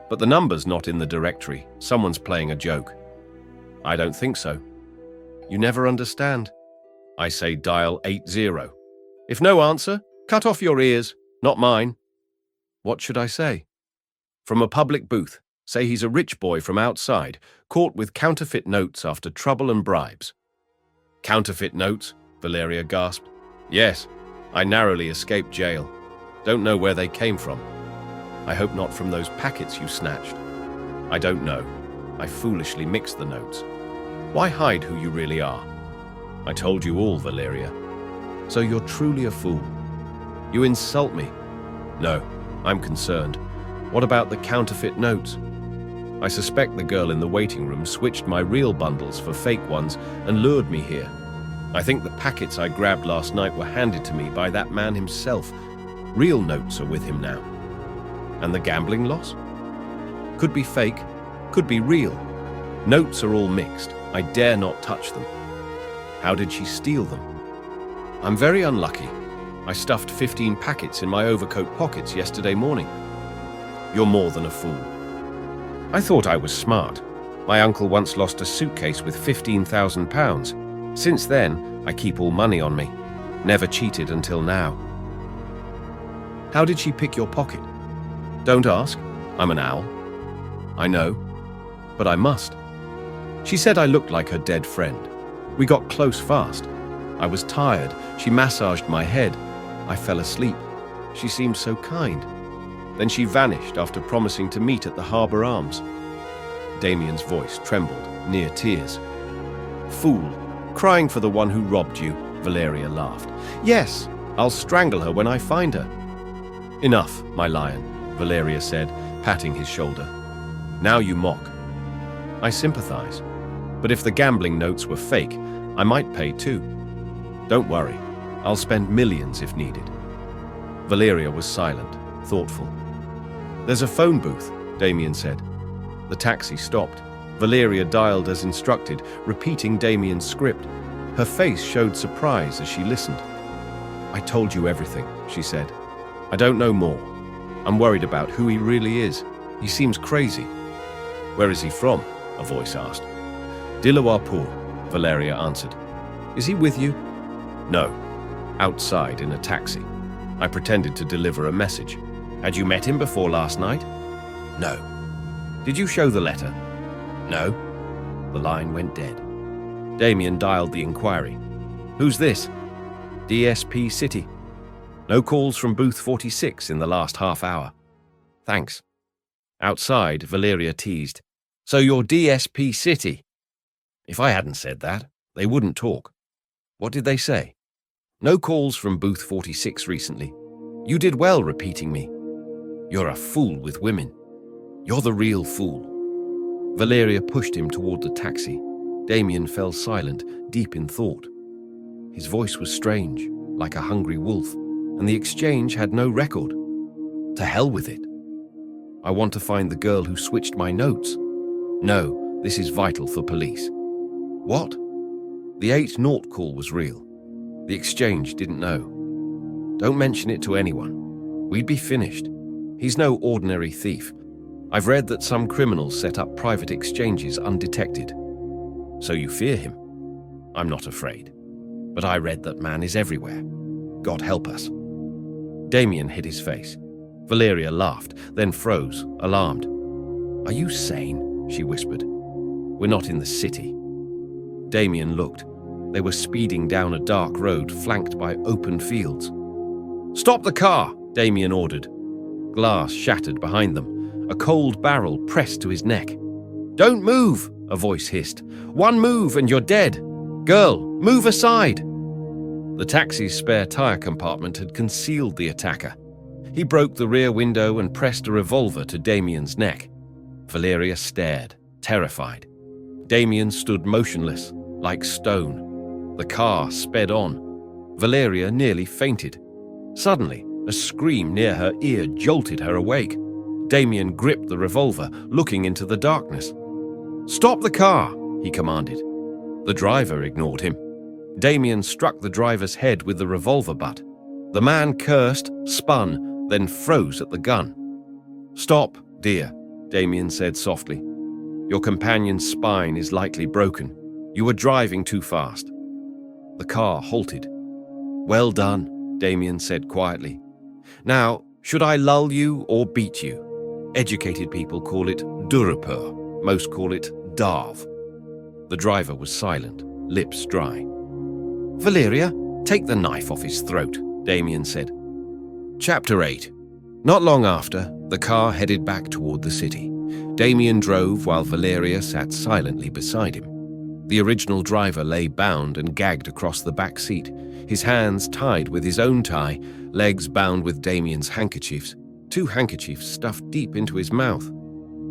"But the number's not in the directory. Someone's playing a joke." "I don't think so." "You never understand." "I say dial 80. If no answer, cut off your ears, not mine." "What should I say?" "From a public booth. Say he's a rich boy from outside, caught with counterfeit notes after trouble and bribes." "Counterfeit notes?" Valeria gasped. "Yes, I narrowly escaped jail. Don't know where they came from." "I hope not from those packets you snatched." "I don't know. I foolishly mixed the notes." "Why hide who you really are?" "I told you all, Valeria." "So you're truly a fool." "You insult me." "No, I'm concerned. What about the counterfeit notes?" "I suspect the girl in the waiting room switched my real bundles for fake ones and lured me here. I think the packets I grabbed last night were handed to me by that man himself. Real notes are with him now." "And the gambling loss?" "Could be fake, could be real. Notes are all mixed. I dare not touch them." "How did she steal them?" "I'm very unlucky. I stuffed 15 packets in my overcoat pockets yesterday morning." "You're more than a fool." "I thought I was smart. My uncle once lost a suitcase with £15,000. Since then, I keep all money on me. Never cheated until now." "How did she pick your pocket?" "Don't ask. I'm an owl." "I know, but I must." "She said I looked like her dead friend. We got close fast. I was tired. She massaged my head. I fell asleep. She seemed so kind. Then she vanished after promising to meet at the Harbour Arms." Damien's voice trembled, near tears. "Fool, crying for the one who robbed you," Valeria laughed. "Yes, I'll strangle her when I find her." "Enough, my lion," Valeria said, patting his shoulder. "Now you mock." "I sympathize. But if the gambling notes were fake, I might pay too." "Don't worry. I'll spend millions if needed." Valeria was silent, thoughtful. "There's a phone booth," Damien said. The taxi stopped. Valeria dialed as instructed, repeating Damien's script. Her face showed surprise as she listened. "I told you everything," she said. "I don't know more. I'm worried about who he really is. He seems crazy." "Where is he from?" a voice asked. "Dilawapur," Valeria answered. "Is he with you?" "No. Outside in a taxi. I pretended to deliver a message." "Had you met him before last night?" "No." "Did you show the letter?" "No." The line went dead. Damien dialed the inquiry. "Who's this?" "DSP City. No calls from booth 46 in the last half hour." "Thanks." Outside, Valeria teased. "So you're DSP City?" "If I hadn't said that, they wouldn't talk." "What did they say?" "No calls from booth 46 recently. You did well repeating me." "You're a fool with women." "You're the real fool." Valeria pushed him toward the taxi. Damien fell silent, deep in thought. His voice was strange, like a hungry wolf, and the exchange had no record. "To hell with it." "I want to find the girl who switched my notes." "No, This is vital for police." "What?" "The 8-0 call was real. The exchange didn't know. Don't mention it to anyone. We'd be finished. He's no ordinary thief. I've read that some criminals set up private exchanges undetected." "So you fear him?" "I'm not afraid. But I read that man is everywhere. God help us." Damien hid his face. Valeria laughed, then froze, alarmed. "Are you sane?" she whispered. "We're not in the city." Damien looked. They were speeding down a dark road flanked by open fields. "Stop the car!" Damien ordered. Glass shattered behind them. A cold barrel pressed to his neck. "Don't move!" a voice hissed. "One move and you're dead! Girl, move aside!" The taxi's spare tire compartment had concealed the attacker. He broke the rear window and pressed a revolver to Damien's neck. Valeria stared, terrified. Damien stood motionless, like stone. The car sped on. Valeria nearly fainted. Suddenly, a scream near her ear jolted her awake. Damien gripped the revolver, looking into the darkness. "Stop the car!" he commanded. The driver ignored him. Damien struck the driver's head with the revolver butt. The man cursed, spun, then froze at the gun. "Stop, dear," Damien said softly. "Your companion's spine is likely broken. You were driving too fast." The car halted. "Well done," Damien said quietly. "Now, should I lull you or beat you? Educated people call it durupur. Most call it darv." The driver was silent, lips dry. "Valeria, take the knife off his throat," Damien said. Chapter 8. Not long after, the car headed back toward the city. Damien drove while Valeria sat silently beside him. The original driver lay bound and gagged across the back seat, his hands tied with his own tie, legs bound with Damien's handkerchiefs, 2 handkerchiefs stuffed deep into his mouth.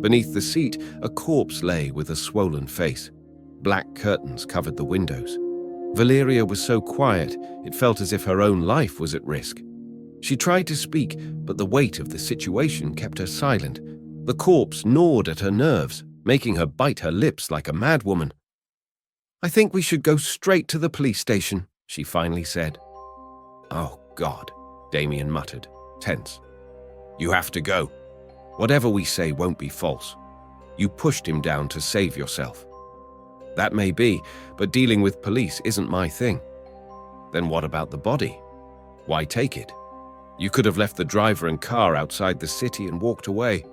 Beneath the seat, a corpse lay with a swollen face. Black curtains covered the windows. Valeria was so quiet, it felt as if her own life was at risk. She tried to speak, but the weight of the situation kept her silent. The corpse gnawed at her nerves, making her bite her lips like a madwoman. "I think we should go straight to the police station," she finally said. "Oh, God," Damien muttered, tense. "You have to go. Whatever we say won't be false. You pushed him down to save yourself." "That may be, but dealing with police isn't my thing." "Then what about the body? Why take it? You could have left the driver and car outside the city and walked away."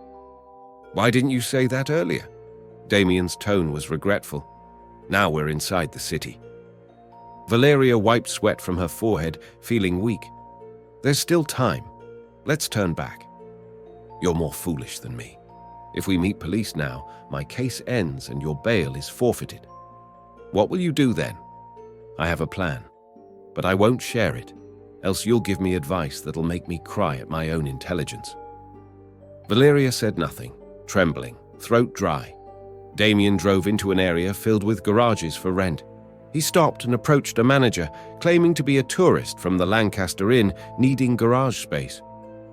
"Why didn't you say that earlier?" Damien's tone was regretful. "Now we're inside the city." Valeria wiped sweat from her forehead, feeling weak. "There's still time. Let's turn back." "You're more foolish than me. If we meet police now, my case ends and your bail is forfeited." "What will you do then?" "I have a plan, but I won't share it, else you'll give me advice that'll make me cry at my own intelligence." Valeria said nothing, trembling, throat dry. Damien drove into an area filled with garages for rent. He stopped and approached a manager, claiming to be a tourist from the Lancaster Inn, needing garage space.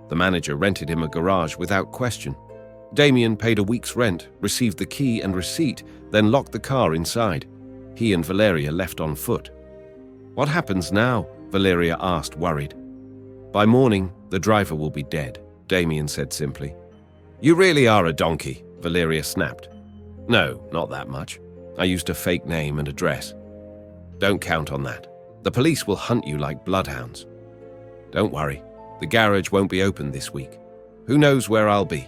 The manager rented him a garage without question. Damien paid a week's rent, received the key and receipt, then locked the car inside. He and Valeria left on foot. "What happens now?" Valeria asked, worried. "By morning, the driver will be dead," Damien said simply. "You really are a donkey," Valeria snapped. "No, not that much. I used a fake name and address." "Don't count on that. The police will hunt you like bloodhounds." "Don't worry. The garage won't be open this week. Who knows where I'll be?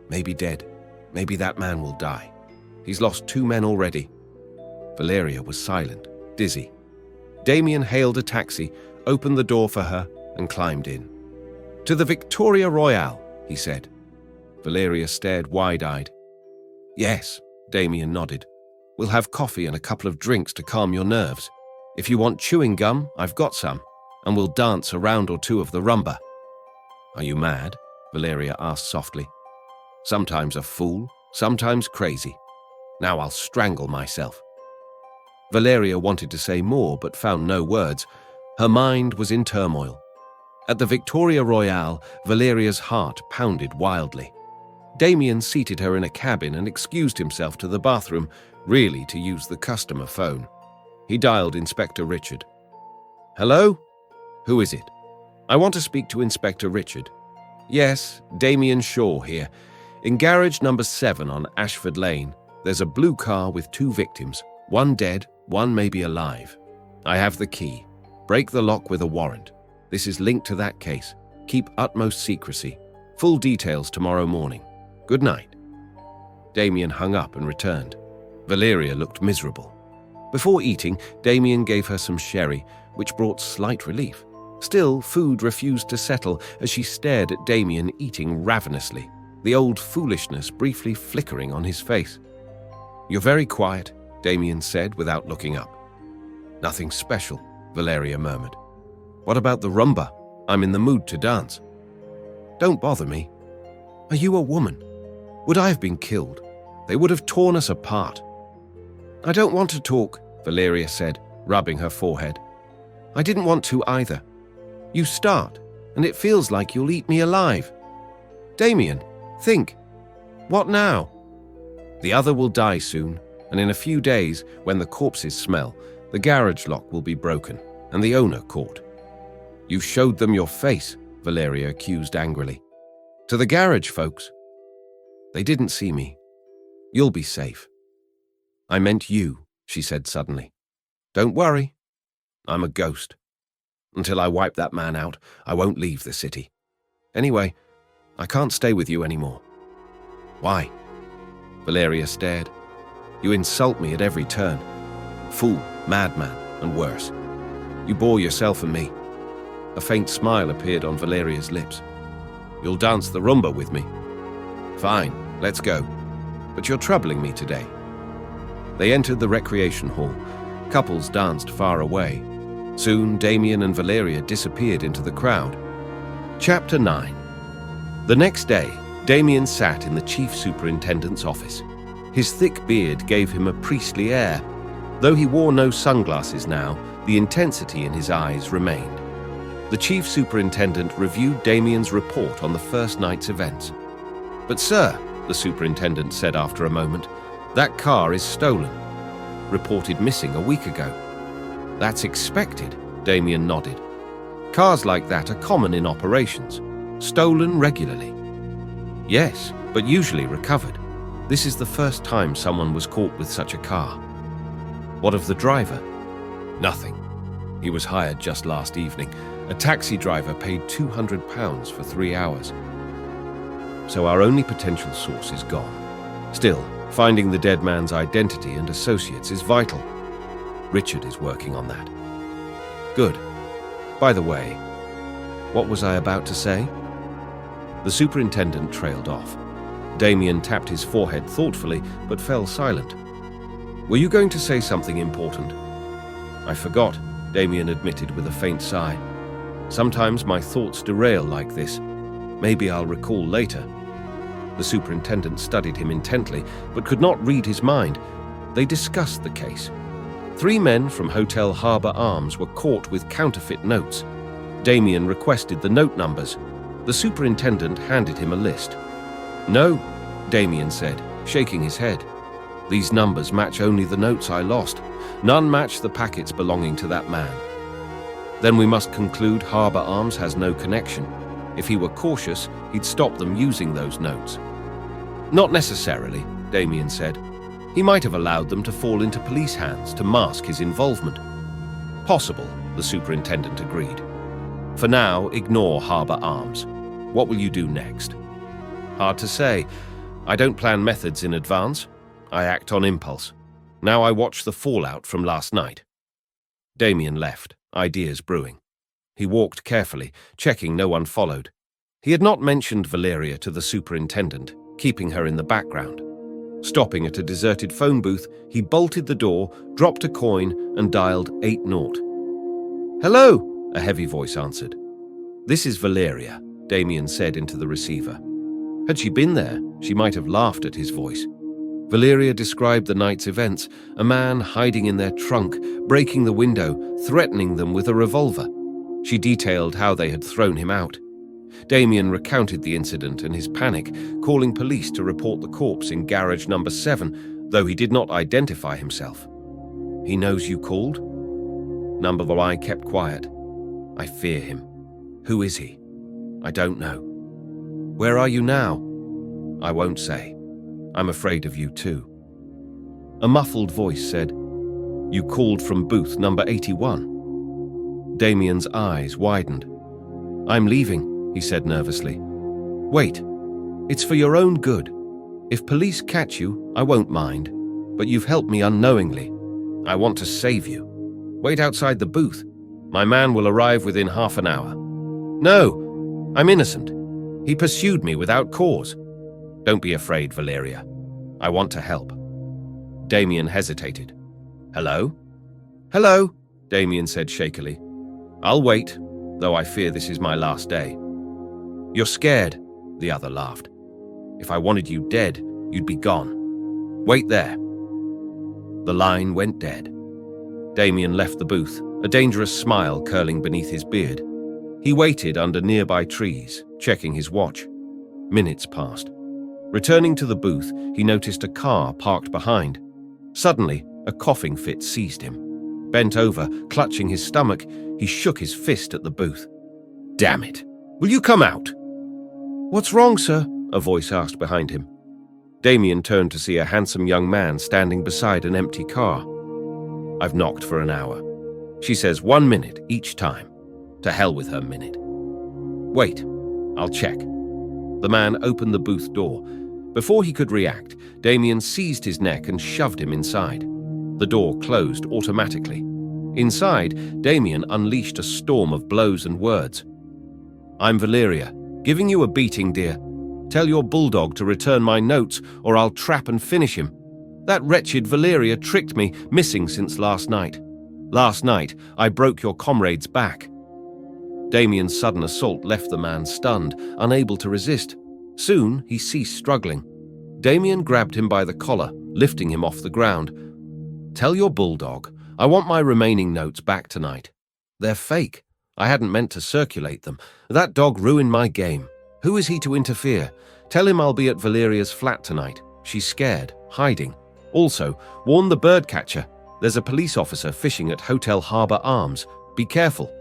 Maybe dead. Maybe that man will die. He's lost 2 men already." Valeria was silent, dizzy. Damien hailed a taxi, opened the door for her, and climbed in. "To the Victoria Royale," he said. Valeria stared wide-eyed. "Yes," Damien nodded. "We'll have coffee and a couple of drinks to calm your nerves. If you want chewing gum, I've got some, and we'll dance a round or 2 of the rumba." "Are you mad?" Valeria asked softly. "Sometimes a fool, sometimes crazy. Now I'll strangle myself." Valeria wanted to say more but found no words. Her mind was in turmoil. At the Victoria Royale, Valeria's heart pounded wildly. Damien seated her in a cabin and excused himself to the bathroom, really to use the customer phone. He dialed Inspector Richard. "Hello? Who is it? I want to speak to Inspector Richard." "Yes, Damien Shaw here. In garage number 7 on Ashford Lane, there's a blue car with 2 victims, one dead, one maybe alive. I have the key. Break the lock with a warrant. This is linked to that case. Keep utmost secrecy. Full details tomorrow morning. Good night." Damien hung up and returned. Valeria looked miserable. Before eating, Damien gave her some sherry, which brought slight relief. Still, food refused to settle as she stared at Damien eating ravenously, the old foolishness briefly flickering on his face. "You're very quiet," Damien said without looking up. "Nothing special," Valeria murmured. "What about the rumba? I'm in the mood to dance." "Don't bother me. Are you a woman? Would I have been killed? They would have torn us apart." "I don't want to talk," Valeria said, rubbing her forehead. "I didn't want to either. You start, and it feels like you'll eat me alive. Damien, think. What now?" "The other will die soon, and in a few days, when the corpses smell, the garage lock will be broken, and the owner caught." "You showed them your face," Valeria accused angrily. "To the garage folks." "They didn't see me. You'll be safe." "I meant you," she said suddenly. "Don't worry. I'm a ghost. Until I wipe that man out, I won't leave the city. Anyway, I can't stay with you anymore." "Why?" Valeria stared. "You insult me at every turn. Fool, madman, and worse. You bore yourself and me." A faint smile appeared on Valeria's lips. "You'll dance the rumba with me?" "Fine, let's go. But you're troubling me today." They entered the recreation hall. Couples danced far away. Soon, Damien and Valeria disappeared into the crowd. Chapter 9. The next day, Damien sat in the chief superintendent's office. His thick beard gave him a priestly air. Though he wore no sunglasses now, the intensity in his eyes remained. The chief superintendent reviewed Damien's report on the first night's events. "But sir," the superintendent said after a moment, "that car is stolen. Reported missing a week ago." "That's expected," Damien nodded. "Cars like that are common in operations. Stolen regularly." "Yes, but usually recovered. This is the first time someone was caught with such a car." "What of the driver?" "Nothing. He was hired just last evening. A taxi driver paid £200 for 3 hours. So our only potential source is gone. Still, finding the dead man's identity and associates is vital. Richard is working on that." "Good. By the way, what was I about to say?" The superintendent trailed off. Damien tapped his forehead thoughtfully, but fell silent. "Were you going to say something important?" "I forgot," Damien admitted with a faint sigh. "Sometimes my thoughts derail like this. Maybe I'll recall later." The superintendent studied him intently, but could not read his mind. They discussed the case. 3 men from Hotel Harbour Arms were caught with counterfeit notes. Damien requested the note numbers. The superintendent handed him a list. "No," Damien said, shaking his head. "These numbers match only the notes I lost. None match the packets belonging to that man." "Then we must conclude Harbour Arms has no connection. If he were cautious, he'd stop them using those notes." "Not necessarily," Damien said. "He might have allowed them to fall into police hands to mask his involvement." "Possible," the superintendent agreed. "For now, ignore Harbour Arms. What will you do next?" "Hard to say. I don't plan methods in advance. I act on impulse. Now I watch the fallout from last night." Damien left, ideas brewing. He walked carefully, checking no one followed. He had not mentioned Valeria to the superintendent, keeping her in the background. Stopping at a deserted phone booth, he bolted the door, dropped a coin, and dialed 80. "Hello," a heavy voice answered. "This is Valeria," Damien said into the receiver. Had she been there, she might have laughed at his voice. Valeria described the night's events, a man hiding in their trunk, breaking the window, threatening them with a revolver. She detailed how they had thrown him out. Damien recounted the incident and his panic, calling police to report the corpse in garage number 7, though he did not identify himself. "He knows you called?" Number 1 kept quiet. "I fear him." "Who is he?" "I don't know." "Where are you now?" "I won't say. I'm afraid of you too." A muffled voice said, "You called from booth number 81. Damien's eyes widened. "I'm leaving," he said nervously. "Wait. It's for your own good. If police catch you, I won't mind. But you've helped me unknowingly. I want to save you. Wait outside the booth. My man will arrive within half an hour." "No, I'm innocent. He pursued me without cause." "Don't be afraid, Valeria. I want to help." Damien hesitated. "Hello?" "Hello," Damien said shakily. "I'll wait, though I fear this is my last day." "You're scared," the other laughed. "If I wanted you dead, you'd be gone. Wait there." The line went dead. Damien left the booth, a dangerous smile curling beneath his beard. He waited under nearby trees, checking his watch. Minutes passed. Returning to the booth, he noticed a car parked behind. Suddenly, a coughing fit seized him. Bent over, clutching his stomach, he shook his fist at the booth. "Damn it! Will you come out?" "What's wrong, sir?" a voice asked behind him. Damien turned to see a handsome young man standing beside an empty car. "I've knocked for an hour. She says 1 minute each time. To hell with her minute." "Wait, I'll check." The man opened the booth door. Before he could react, Damien seized his neck and shoved him inside. The door closed automatically. Inside, Damien unleashed a storm of blows and words. "I'm Valeria, giving you a beating, dear. Tell your bulldog to return my notes, or I'll trap and finish him. That wretched Valeria tricked me, missing since last night. Last night, I broke your comrade's back." Damien's sudden assault left the man stunned, unable to resist. Soon, he ceased struggling. Damien grabbed him by the collar, lifting him off the ground. "Tell your bulldog, I want my remaining notes back tonight. They're fake. I hadn't meant to circulate them. That dog ruined my game. Who is he to interfere? Tell him I'll be at Valeria's flat tonight. She's scared, hiding. Also, warn the birdcatcher. There's a police officer fishing at Hotel Harbour Arms. Be careful."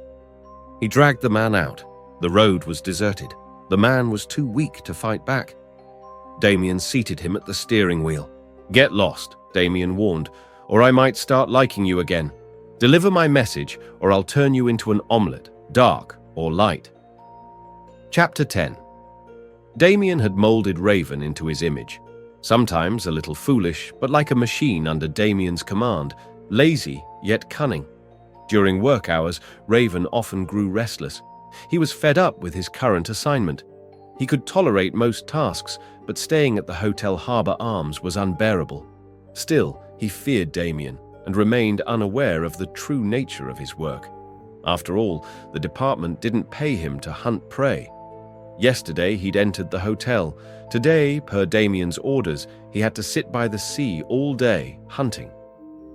He dragged the man out. The road was deserted. The man was too weak to fight back. Damien seated him at the steering wheel. "Get lost," Damien warned, "or I might start liking you again. Deliver my message, or I'll turn you into an omelette, dark or light." Chapter 10. Damien had molded Raven into his image. Sometimes a little foolish, but like a machine under Damien's command, lazy yet cunning. During work hours, Raven often grew restless. He was fed up with his current assignment. He could tolerate most tasks, but staying at the Hotel Harbour Arms was unbearable. Still, he feared Damien and remained unaware of the true nature of his work. After all, the department didn't pay him to hunt prey. Yesterday, he'd entered the hotel. Today, per Damien's orders, he had to sit by the sea all day, hunting.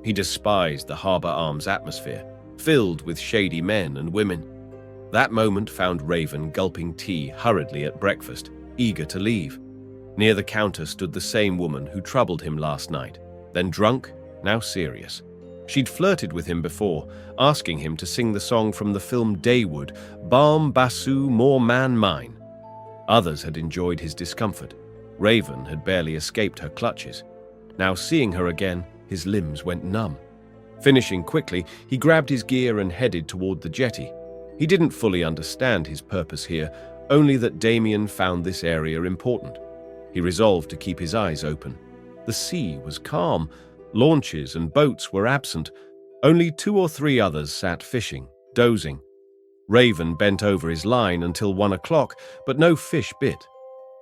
He despised the Harbour Arms atmosphere, filled with shady men and women. That moment found Raven gulping tea hurriedly at breakfast, eager to leave. Near the counter stood the same woman who troubled him last night, then drunk, now serious. She'd flirted with him before, asking him to sing the song from the film Daywood, "Balm Basu More Man Mine." Others had enjoyed his discomfort. Raven had barely escaped her clutches. Now seeing her again, his limbs went numb. Finishing quickly, he grabbed his gear and headed toward the jetty. He didn't fully understand his purpose here, only that Damien found this area important. He resolved to keep his eyes open. The sea was calm. Launches and boats were absent. Only 2 or 3 others sat fishing, dozing. Raven bent over his line until 1 o'clock, but no fish bit.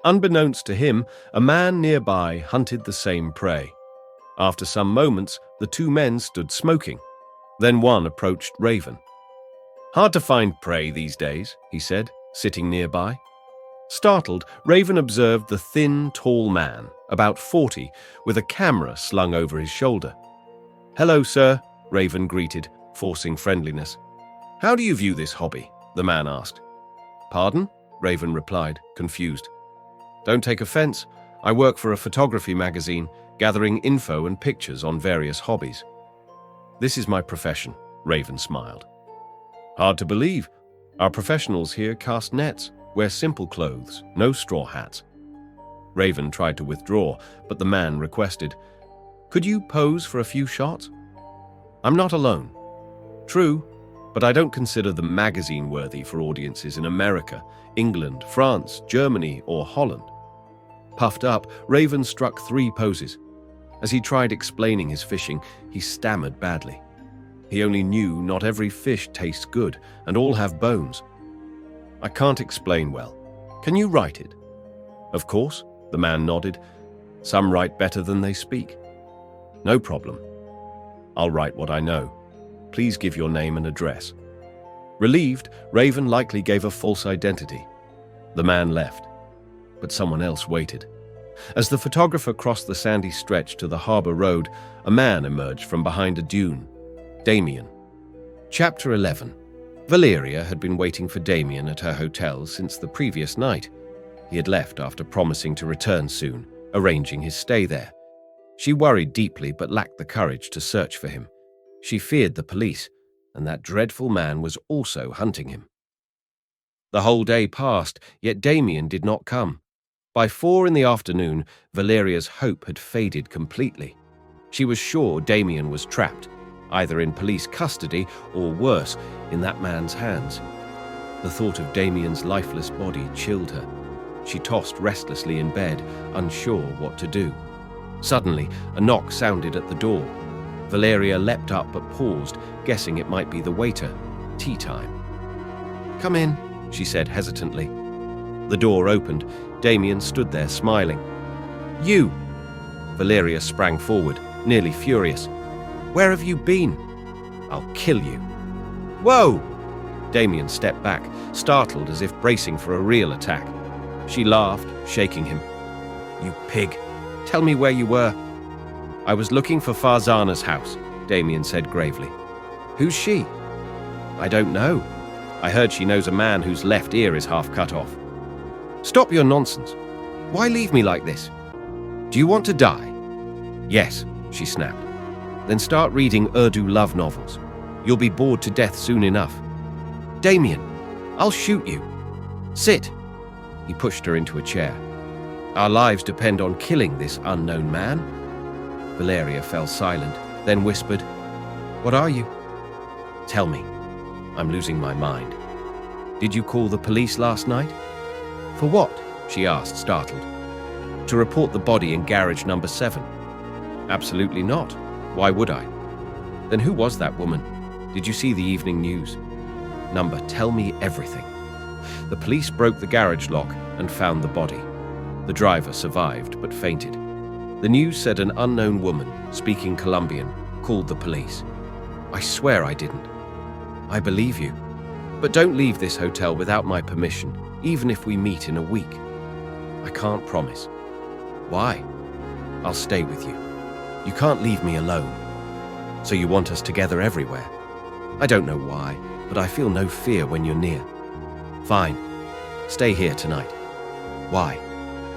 Unbeknownst to him, a man nearby hunted the same prey. After some moments, the 2 men stood smoking. Then one approached Raven. "Hard to find prey these days," he said, sitting nearby. Startled, Raven observed the thin, tall man, about 40, with a camera slung over his shoulder. "Hello, sir," Raven greeted, forcing friendliness. "How do you view this hobby?" the man asked. "Pardon?" Raven replied, confused. Don't take offense. I work for a photography magazine, gathering info and pictures on various hobbies. This is my profession, Raven smiled. Hard to believe. Our professionals here cast nets, wear simple clothes, no straw hats. Raven tried to withdraw, but the man requested, Could you pose for a few shots? I'm not alone. True, but I don't consider them magazine-worthy for audiences in America, England, France, Germany, or Holland. Puffed up, Raven struck 3 poses. As he tried explaining his fishing, he stammered badly. He only knew not every fish tastes good, and all have bones. I can't explain well. Can you write it? Of course, the man nodded. Some write better than they speak. No problem. I'll write what I know. Please give your name and address. Relieved, Raven likely gave a false identity. The man left, but someone else waited. As the photographer crossed the sandy stretch to the harbor road, a man emerged from behind a dune. Damien. Chapter 11. Valeria had been waiting for Damien at her hotel since the previous night. He had left after promising to return soon, arranging his stay there. She worried deeply but lacked the courage to search for him. She feared the police, and that dreadful man was also hunting him. The whole day passed, yet Damien did not come. By 4 in the afternoon, Valeria's hope had faded completely. She was sure Damien was trapped, either in police custody or worse, in that man's hands. The thought of Damien's lifeless body chilled her. She tossed restlessly in bed, unsure what to do. Suddenly, a knock sounded at the door. Valeria leapt up but paused, guessing it might be the waiter. Tea time. Come in, she said hesitantly. The door opened. Damien stood there smiling. You! Valeria sprang forward, nearly furious. Where have you been? I'll kill you. Whoa! Damien stepped back, startled as if bracing for a real attack. She laughed, shaking him. You pig! Tell me where you were. I was looking for Farzana's house, Damien said gravely. Who's she? I don't know. I heard she knows a man whose left ear is half cut off. Stop your nonsense. Why leave me like this? Do you want to die? Yes, she snapped. Then start reading Urdu love novels. You'll be bored to death soon enough. Damien, I'll shoot you. Sit. He pushed her into a chair. Our lives depend on killing this unknown man. Valeria fell silent, then whispered, What are you? Tell me. I'm losing my mind. Did you call the police last night? For what? She asked, startled. To report the body in garage number 7. Absolutely not. Why would I? Then who was that woman? Did you see the evening news? Number, tell me everything. The police broke the garage lock and found the body. The driver survived but fainted. The news said an unknown woman, speaking Colombian, called the police. I swear I didn't. I believe you. But don't leave this hotel without my permission, even if we meet in a week. I can't promise. Why? I'll stay with you. You can't leave me alone. So you want us together everywhere? I don't know why, but I feel no fear when you're near. Fine. Stay here tonight. Why?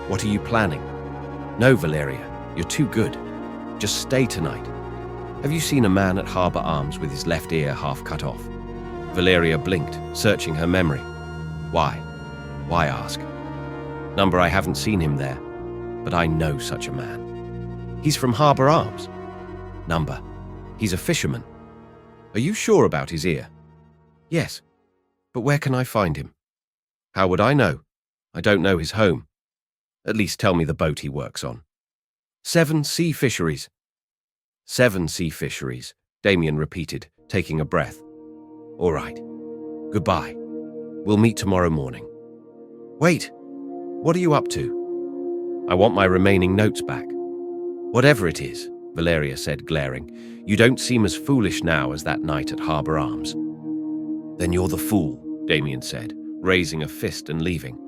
What are you planning? No, Valeria, you're too good. Just stay tonight. Have you seen a man at Harbour Arms with his left ear half cut off? Valeria blinked, searching her memory. Why? Why ask? Number, I haven't seen him there, but I know such a man. He's from Harbour Arms. Number, he's a fisherman. Are you sure about his ear? Yes, but where can I find him? How would I know? I don't know his home. At least tell me the boat he works on. 7 sea fisheries. 7 sea fisheries, Damien repeated, taking a breath. All right. Goodbye. We'll meet tomorrow morning. Wait. What are you up to? I want my remaining notes back. Whatever it is, Valeria said, glaring. You don't seem as foolish now as that night at Harbour Arms. Then you're the fool, Damien said, raising a fist and leaving.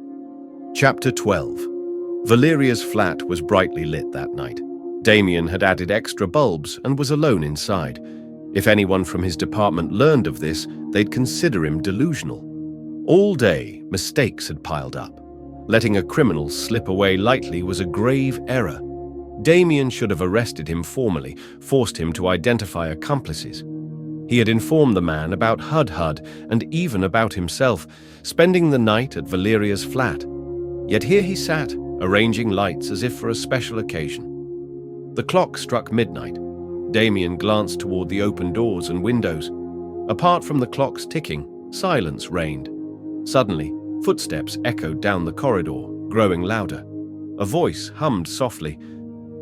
Chapter 12. Valeria's flat was brightly lit that night. Damien had added extra bulbs and was alone inside. If anyone from his department learned of this, they'd consider him delusional. All day, mistakes had piled up. Letting a criminal slip away lightly was a grave error. Damien should have arrested him formally, forced him to identify accomplices. He had informed the man about Hud and even about himself, spending the night at Valeria's flat. Yet here he sat, arranging lights as if for a special occasion. The clock struck midnight. Damien glanced toward the open doors and windows. Apart from the clock's ticking, silence reigned. Suddenly, footsteps echoed down the corridor, growing louder. A voice hummed softly,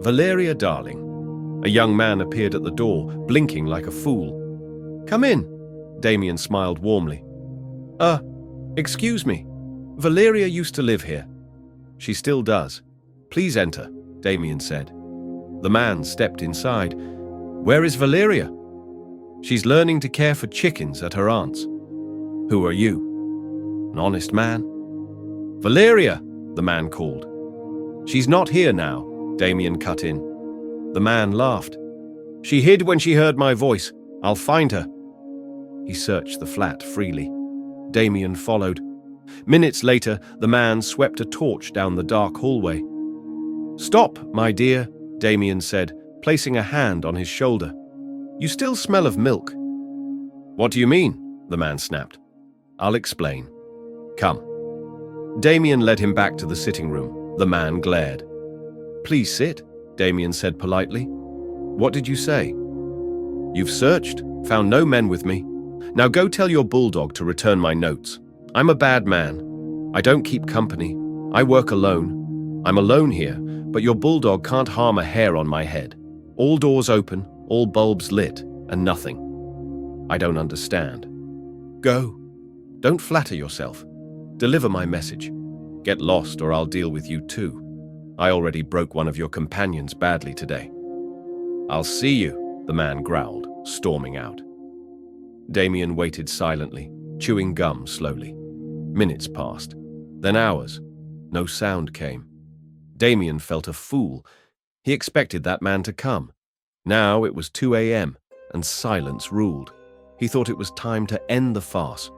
"Valeria, darling." A young man appeared at the door, blinking like a fool. "Come in," Damien smiled warmly. Excuse me. Valeria used to live here." "She still does. Please enter," Damien said. The man stepped inside. "Where is Valeria?" "She's learning to care for chickens at her aunt's." "Who are you?" "An honest man." "Valeria," the man called. "She's not here now," Damien cut in. The man laughed. "She hid when she heard my voice. I'll find her." He searched the flat freely. Damien followed. Minutes later, the man swept a torch down the dark hallway. "Stop, my dear," Damien said, placing a hand on his shoulder. "You still smell of milk." "What do you mean?" the man snapped. "I'll explain. Come." Damien led him back to the sitting room. The man glared. "Please sit," Damien said politely. "What did you say?" "You've searched, found no men with me. Now go tell your bulldog to return my notes. I'm a bad man. I don't keep company. I work alone. I'm alone here, but your bulldog can't harm a hair on my head. All doors open, all bulbs lit, and nothing. I don't understand. Go. Don't flatter yourself. Deliver my message. Get lost or I'll deal with you too. I already broke one of your companions badly today." "I'll see you," the man growled, storming out. Damien waited silently, chewing gum slowly. Minutes passed, then hours. No sound came. Damien felt a fool. He expected that man to come. Now it was 2 a.m., and silence ruled. He thought it was time to end the farce.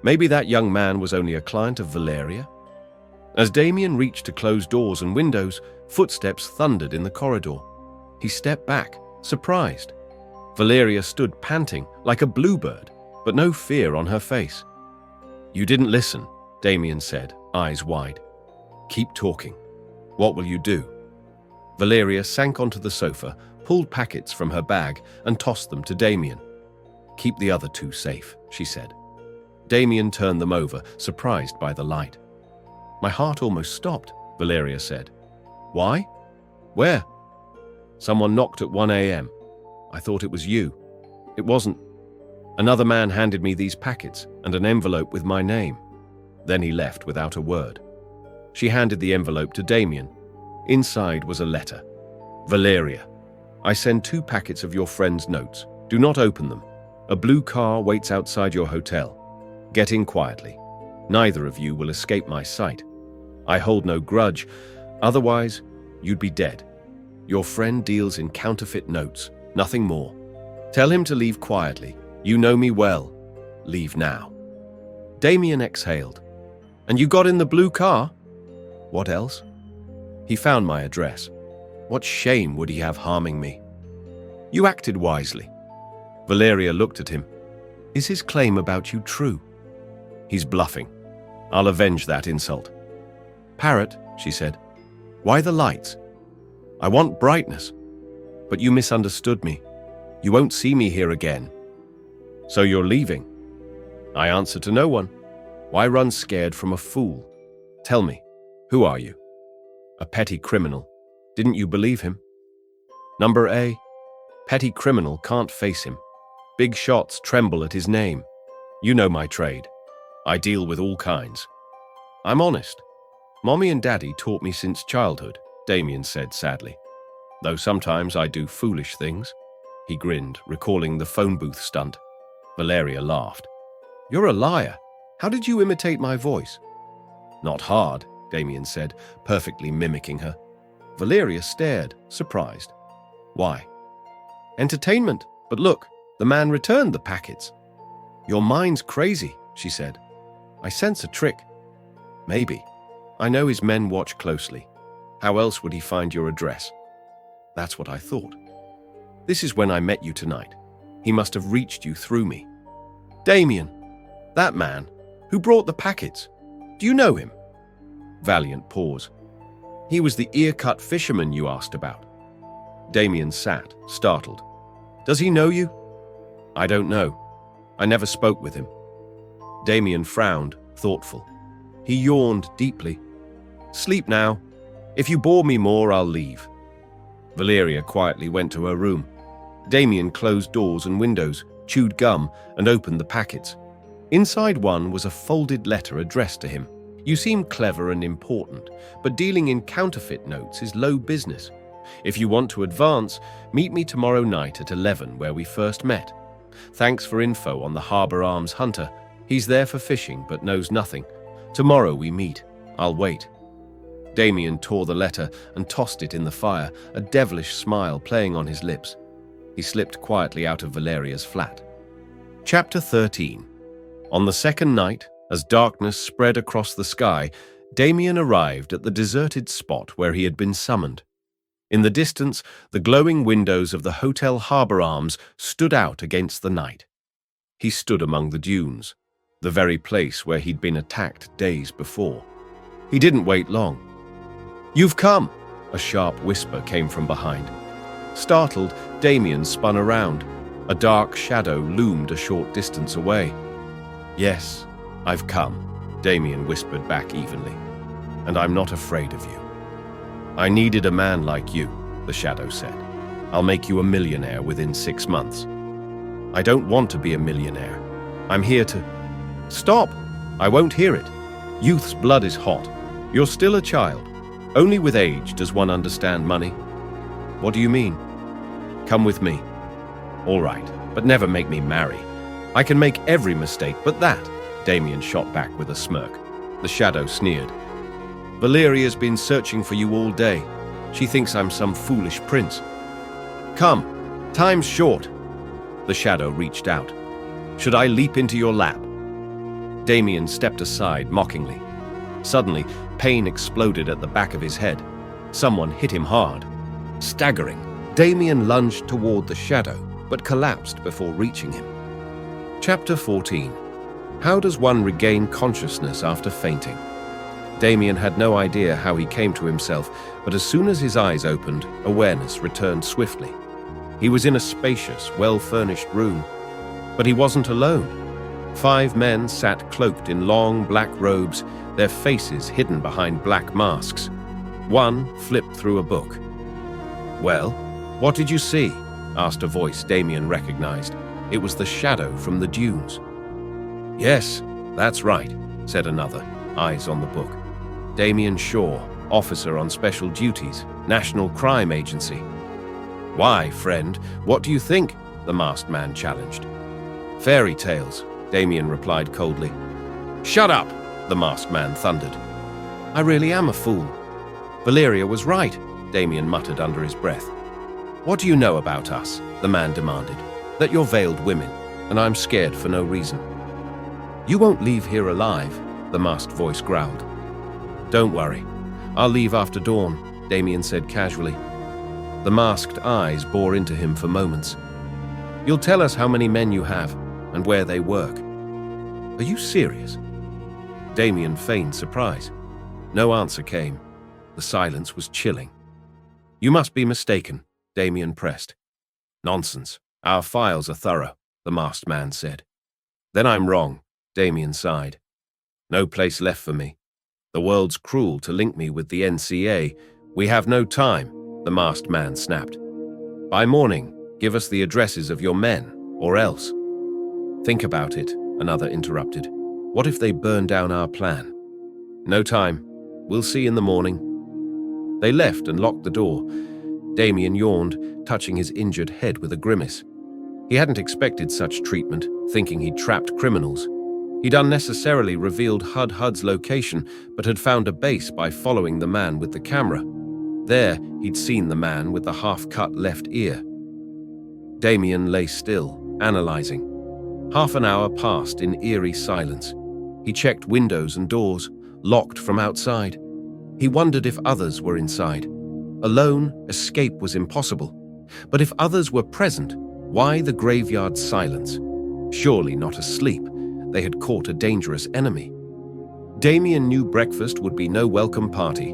Maybe that young man was only a client of Valeria? As Damien reached to close doors and windows, footsteps thundered in the corridor. He stepped back, surprised. Valeria stood panting, like a bluebird, but no fear on her face. "You didn't listen," Damien said, eyes wide. "Keep talking. What will you do?" Valeria sank onto the sofa, pulled packets from her bag, and tossed them to Damien. "Keep the other two safe," she said. Damien turned them over, surprised by the light. "My heart almost stopped," Valeria said. "Why? Where?" "Someone knocked at 1 a.m. I thought it was you. It wasn't. Another man handed me these packets and an envelope with my name. Then he left without a word." She handed the envelope to Damien. Inside was a letter. "Valeria, I send 2 packets of your friend's notes. Do not open them. A blue car waits outside your hotel. Get in quietly. Neither of you will escape my sight. I hold no grudge. Otherwise, you'd be dead. Your friend deals in counterfeit notes, nothing more. Tell him to leave quietly. You know me well. Leave now." Damien exhaled. "And you got in the blue car?" "What else?" "He found my address. What shame would he have harming me?" "You acted wisely." Valeria looked at him. "Is his claim about you true?" "He's bluffing. I'll avenge that insult." "Parrot," she said, "why the lights?" "I want brightness." "But you misunderstood me. You won't see me here again." "So you're leaving?" "I answer to no one. Why run scared from a fool? Tell me, who are you?" "A petty criminal. Didn't you believe him?" "Number A, petty criminal can't face him. Big shots tremble at his name. You know my trade. I deal with all kinds. I'm honest. Mommy and Daddy taught me since childhood," Damien said sadly. "Though sometimes I do foolish things." He grinned, recalling the phone booth stunt. Valeria laughed. "You're a liar. How did you imitate my voice?" "Not hard," Damien said, perfectly mimicking her. Valeria stared, surprised. "Why?" "Entertainment. But look, the man returned the packets." "Your mind's crazy," she said. I sense a trick. Maybe. I know his men watch closely. How else would he find your address? That's what I thought. This is when I met you tonight. He must have reached you through me. Damien, that man, who brought the packets. Do you know him? Valiant pause. He was the ear-cut fisherman you asked about. Damien sat, startled. Does he know you? I don't know. I never spoke with him. Damien frowned, thoughtful. He yawned deeply. Sleep now. If you bore me more, I'll leave. Valeria quietly went to her room. Damien closed doors and windows, chewed gum, and opened the packets. Inside one was a folded letter addressed to him. You seem clever and important, but dealing in counterfeit notes is low business. If you want to advance, meet me tomorrow night at 11 where we first met. Thanks for info on the Harbour Arms hunter. He's there for fishing but knows nothing. Tomorrow we meet. I'll wait. Damien tore the letter and tossed it in the fire, a devilish smile playing on his lips. He slipped quietly out of Valeria's flat. Chapter 13. On the second night, as darkness spread across the sky, Damien arrived at the deserted spot where he had been summoned. In the distance, the glowing windows of the Hotel Harbour Arms stood out against the night. He stood among the dunes, the very place where he'd been attacked days before. He didn't wait long. "You've come!" a sharp whisper came from behind. Startled, Damien spun around. A dark shadow loomed a short distance away. "Yes, I've come," Damien whispered back evenly. "And I'm not afraid of you." "I needed a man like you," the shadow said. "I'll make you a millionaire within 6 months." "I don't want to be a millionaire. I'm here to—" "Stop! I won't hear it. Youth's blood is hot. You're still a child. Only with age does one understand money." "What do you mean?" "Come with me." "All right, but never make me marry. I can make every mistake but that," Damien shot back with a smirk. The shadow sneered. "Valeria's been searching for you all day. She thinks I'm some foolish prince." "Come, time's short." The shadow reached out. "Should I leap into your lap?" Damien stepped aside mockingly. Suddenly, pain exploded at the back of his head. Someone hit him hard. Staggering, Damien lunged toward the shadow, but collapsed before reaching him. Chapter 14. How does one regain consciousness after fainting? Damien had no idea how he came to himself, but as soon as his eyes opened, awareness returned swiftly. He was in a spacious, well-furnished room. But he wasn't alone. 5 men sat cloaked in long black robes, their faces hidden behind black masks. One flipped through a book. "Well, what did you see?" asked a voice Damien recognized. It was the shadow from the dunes. "Yes, that's right," said another, eyes on the book. "Damien Shaw, officer on special duties, National Crime Agency." "Why, friend, what do you think?" the masked man challenged. "Fairy tales," Damien replied coldly. "Shut up!" the masked man thundered. "I really am a fool." "Valeria was right," Damien muttered under his breath. "What do you know about us?" the man demanded. "That you're veiled women, and I'm scared for no reason." "You won't leave here alive," the masked voice growled. "Don't worry. I'll leave after dawn," Damien said casually. The masked eyes bore into him for moments. "You'll tell us how many men you have and where they work." "Are you serious?" Damien feigned surprise. No answer came. The silence was chilling. "You must be mistaken," Damien pressed. "Nonsense. Our files are thorough," the masked man said. "Then I'm wrong," Damien sighed. "No place left for me. The world's cruel to link me with the NCA. We have no time," the masked man snapped. "By morning, give us the addresses of your men, or else." "Think about it," another interrupted. "What if they burn down our plan?" "No time. We'll see in the morning." They left and locked the door. Damien yawned, touching his injured head with a grimace. He hadn't expected such treatment, thinking he'd trapped criminals. He'd unnecessarily revealed Hud's location, but had found a base by following the man with the camera. There, he'd seen the man with the half-cut left ear. Damien lay still, analyzing. Half an hour passed in eerie silence. He checked windows and doors, locked from outside. He wondered if others were inside. Alone, escape was impossible. But if others were present, why the graveyard's silence? Surely not asleep. They had caught a dangerous enemy. Damien knew breakfast would be no welcome party.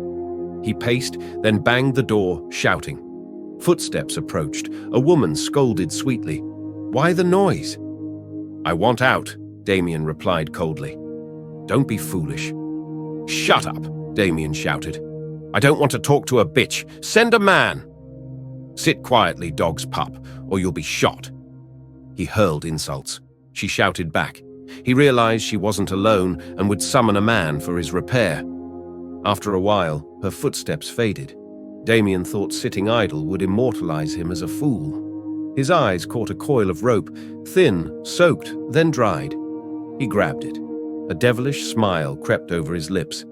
He paced, then banged the door, shouting. Footsteps approached. A woman scolded sweetly. Why the noise? I want out, Damien replied coldly. Don't be foolish. Shut up, Damien shouted. I don't want to talk to a bitch. Send a man. Sit quietly, dog's pup, or you'll be shot. He hurled insults. She shouted back. He realized she wasn't alone and would summon a man for his repair. After a while, her footsteps faded. Damien thought sitting idle would immortalize him as a fool. His eyes caught a coil of rope, thin, soaked, then dried. He grabbed it. A devilish smile crept over his lips.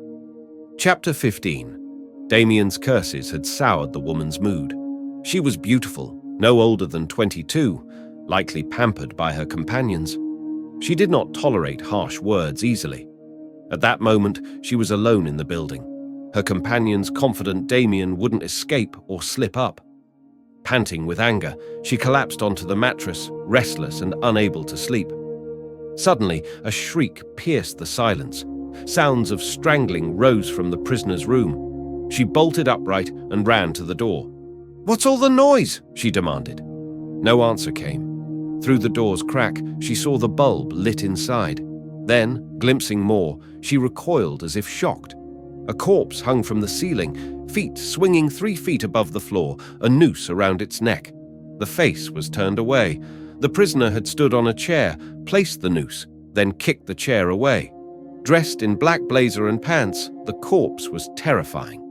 Chapter 15. Damien's curses had soured the woman's mood. She was beautiful, no older than 22, likely pampered by her companions. She did not tolerate harsh words easily. At that moment, she was alone in the building. Her companions confident Damien wouldn't escape or slip up. Panting with anger, she collapsed onto the mattress, restless and unable to sleep. Suddenly, a shriek pierced the silence. Sounds of strangling rose from the prisoner's room. She bolted upright and ran to the door. "What's all the noise?" she demanded. No answer came. Through the door's crack, she saw the bulb lit inside. Then, glimpsing more, she recoiled as if shocked. A corpse hung from the ceiling, feet swinging 3 feet above the floor, a noose around its neck. The face was turned away. The prisoner had stood on a chair, placed the noose, then kicked the chair away. Dressed in black blazer and pants, the corpse was terrifying.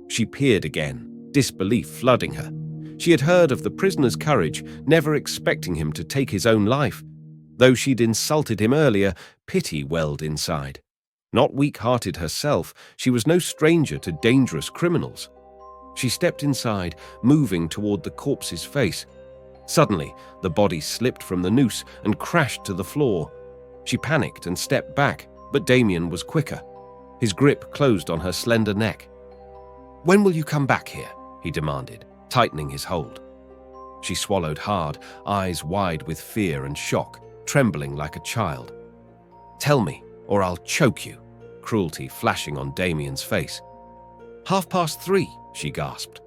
She peered again, disbelief flooding her. She had heard of the prisoner's courage, never expecting him to take his own life. Though she'd insulted him earlier, pity welled inside. Not weak-hearted herself, she was no stranger to dangerous criminals. She stepped inside, moving toward the corpse's face. Suddenly, the body slipped from the noose and crashed to the floor. She panicked and stepped back, but Damien was quicker. His grip closed on her slender neck. "When will you come back here?" he demanded, tightening his hold. She swallowed hard, eyes wide with fear and shock, trembling like a child. "Tell me, or I'll choke you," cruelty flashing on Damien's face. 3:30, she gasped.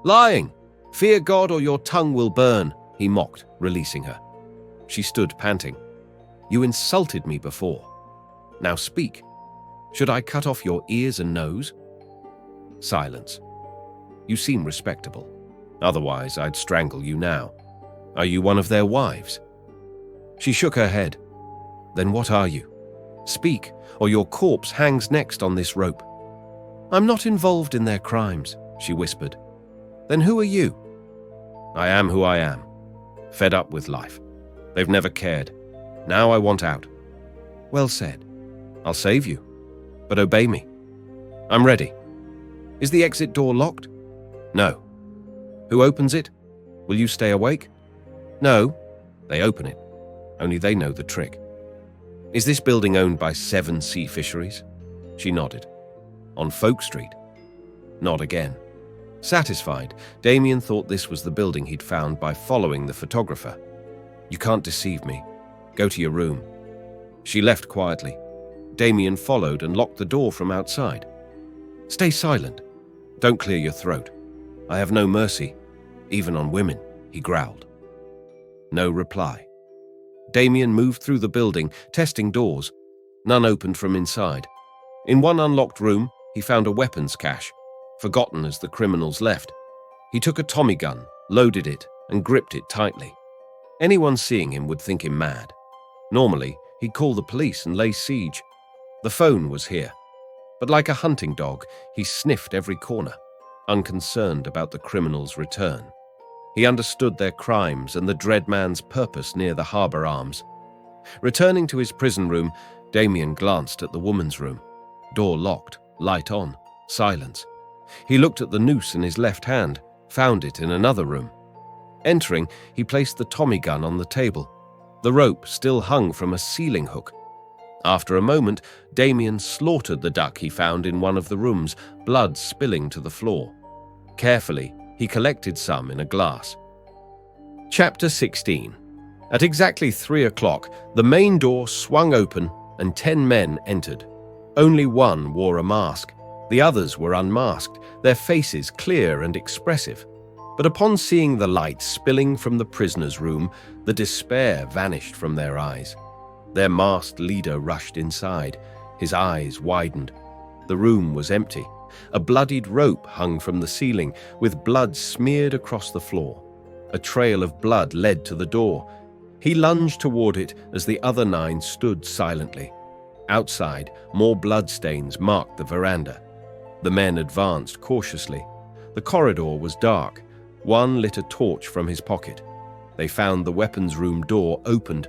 "Lying! Fear God or your tongue will burn," he mocked, releasing her. She stood panting. "You insulted me before. Now speak. Should I cut off your ears and nose?" Silence. "You seem respectable. Otherwise, I'd strangle you now. Are you one of their wives?" She shook her head. "Then what are you? Speak, or your corpse hangs next on this rope." "I'm not involved in their crimes," she whispered. "Then who are you?" "I am who I am. Fed up with life. They've never cared. Now I want out." "Well said. I'll save you. But obey me." "I'm ready." "Is the exit door locked?" "No." "Who opens it? Will you stay awake?" "No." "They open it. Only they know the trick." "Is this building owned by 7 Sea Fisheries?" She nodded. "On Folk Street?" Nod again. Satisfied, Damien thought this was the building he'd found by following the photographer. "You can't deceive me. Go to your room." She left quietly. Damien followed and locked the door from outside. "Stay silent. Don't clear your throat. I have no mercy, even on women," he growled. No reply. Damien moved through the building, testing doors. None opened from inside. In one unlocked room, he found a weapons cache, forgotten as the criminals left. He took a Tommy gun, loaded it, and gripped it tightly. Anyone seeing him would think him mad. Normally, he'd call the police and lay siege. The phone was here. But like a hunting dog, he sniffed every corner, unconcerned about the criminals' return. He understood their crimes and the dread man's purpose near the harbour arms. Returning to his prison room, Damien glanced at the woman's room. Door locked, light on, silence. He looked at the noose in his left hand, found it in another room. Entering, he placed the Tommy gun on the table. The rope still hung from a ceiling hook. After a moment, Damien slaughtered the duck he found in one of the rooms, blood spilling to the floor. Carefully, he collected some in a glass. Chapter 16. At exactly 3 o'clock, the main door swung open and 10 men entered. Only one wore a mask. The others were unmasked, their faces clear and expressive. But upon seeing the light spilling from the prisoner's room, the despair vanished from their eyes. Their masked leader rushed inside. His eyes widened. The room was empty. A bloodied rope hung from the ceiling, with blood smeared across the floor. A trail of blood led to the door. He lunged toward it as the other 9 stood silently. Outside, more bloodstains marked the veranda. The men advanced cautiously. The corridor was dark. One lit a torch from his pocket. They found the weapons room door opened.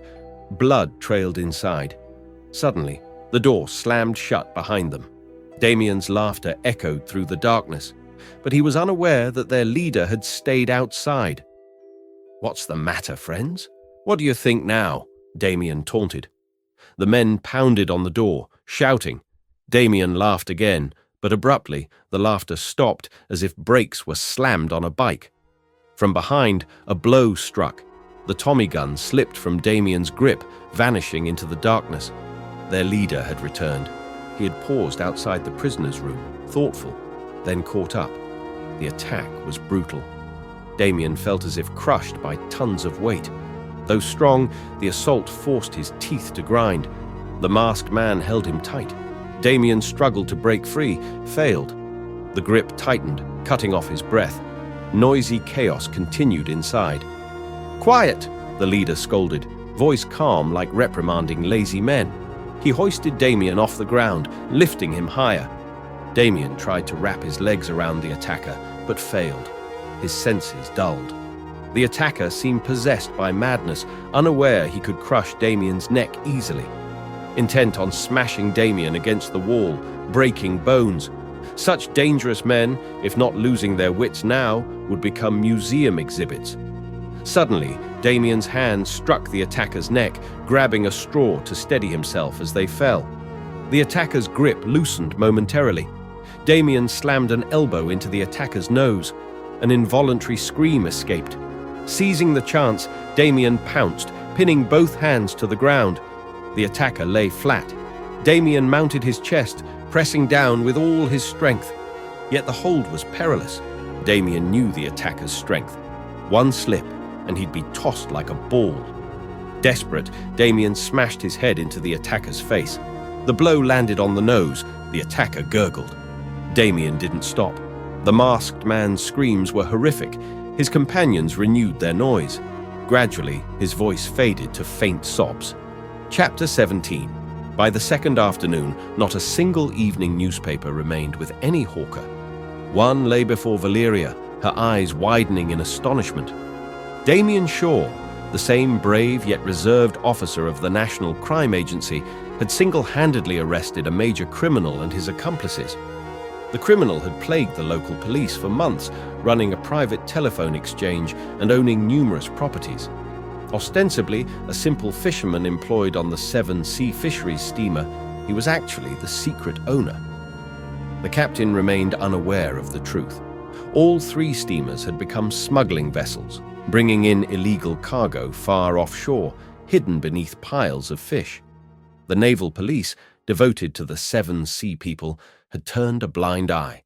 Blood trailed inside. Suddenly, the door slammed shut behind them. Damien's laughter echoed through the darkness, but he was unaware that their leader had stayed outside. "What's the matter, friends? What do you think now?" Damien taunted. The men pounded on the door, shouting. Damien laughed again, but abruptly the laughter stopped as if brakes were slammed on a bike. From behind, a blow struck. The Tommy gun slipped from Damien's grip, vanishing into the darkness. Their leader had returned. He had paused outside the prisoner's room, thoughtful, then caught up. The attack was brutal. Damien felt as if crushed by tons of weight. Though strong, the assault forced his teeth to grind. The masked man held him tight. Damien struggled to break free, failed. The grip tightened, cutting off his breath. Noisy chaos continued inside. "Quiet!" the leader scolded, voice calm like reprimanding lazy men. He hoisted Damien off the ground, lifting him higher. Damien tried to wrap his legs around the attacker, but failed. His senses dulled. The attacker seemed possessed by madness, unaware he could crush Damien's neck easily. Intent on smashing Damien against the wall, breaking bones. Such dangerous men, if not losing their wits now, would become museum exhibits. Suddenly, Damien's hand struck the attacker's neck, grabbing a straw to steady himself as they fell. The attacker's grip loosened momentarily. Damien slammed an elbow into the attacker's nose. An involuntary scream escaped. Seizing the chance, Damien pounced, pinning both hands to the ground. The attacker lay flat. Damien mounted his chest, pressing down with all his strength. Yet the hold was perilous. Damien knew the attacker's strength. One slip, and he'd be tossed like a ball. Desperate, Damien smashed his head into the attacker's face. The blow landed on the nose. The attacker gurgled. Damien didn't stop. The masked man's screams were horrific. His companions renewed their noise. Gradually, his voice faded to faint sobs. Chapter 17. By the second afternoon, not a single evening newspaper remained with any hawker. One lay before Valeria, her eyes widening in astonishment. Damien Shaw, the same brave yet reserved officer of the National Crime Agency, had single-handedly arrested a major criminal and his accomplices. The criminal had plagued the local police for months, running a private telephone exchange and owning numerous properties. Ostensibly a simple fisherman employed on the 7 Sea Fisheries steamer, he was actually the secret owner. The captain remained unaware of the truth. All 3 steamers had become smuggling vessels, bringing in illegal cargo far offshore, hidden beneath piles of fish. The naval police, devoted to the 7 sea people, had turned a blind eye.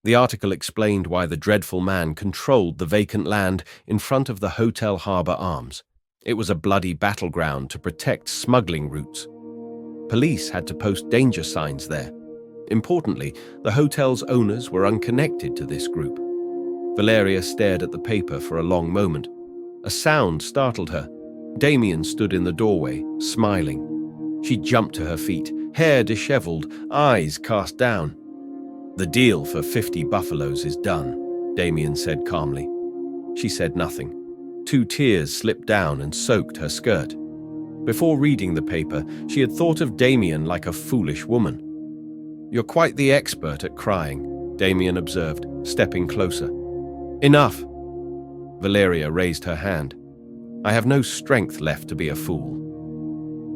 The article explained why the dreadful man controlled the vacant land in front of the Hotel Harbour Arms. It was a bloody battleground to protect smuggling routes. Police had to post danger signs there. Importantly, the hotel's owners were unconnected to this group. Valeria stared at the paper for a long moment. A sound startled her. Damien stood in the doorway, smiling. She jumped to her feet, hair disheveled, eyes cast down. "The deal for 50 buffaloes is done," Damien said calmly. She said nothing. 2 tears slipped down and soaked her skirt. Before reading the paper, she had thought of Damien like a foolish woman. "You're quite the expert at crying," Damien observed, stepping closer. "Enough!" Valeria raised her hand. "I have no strength left to be a fool."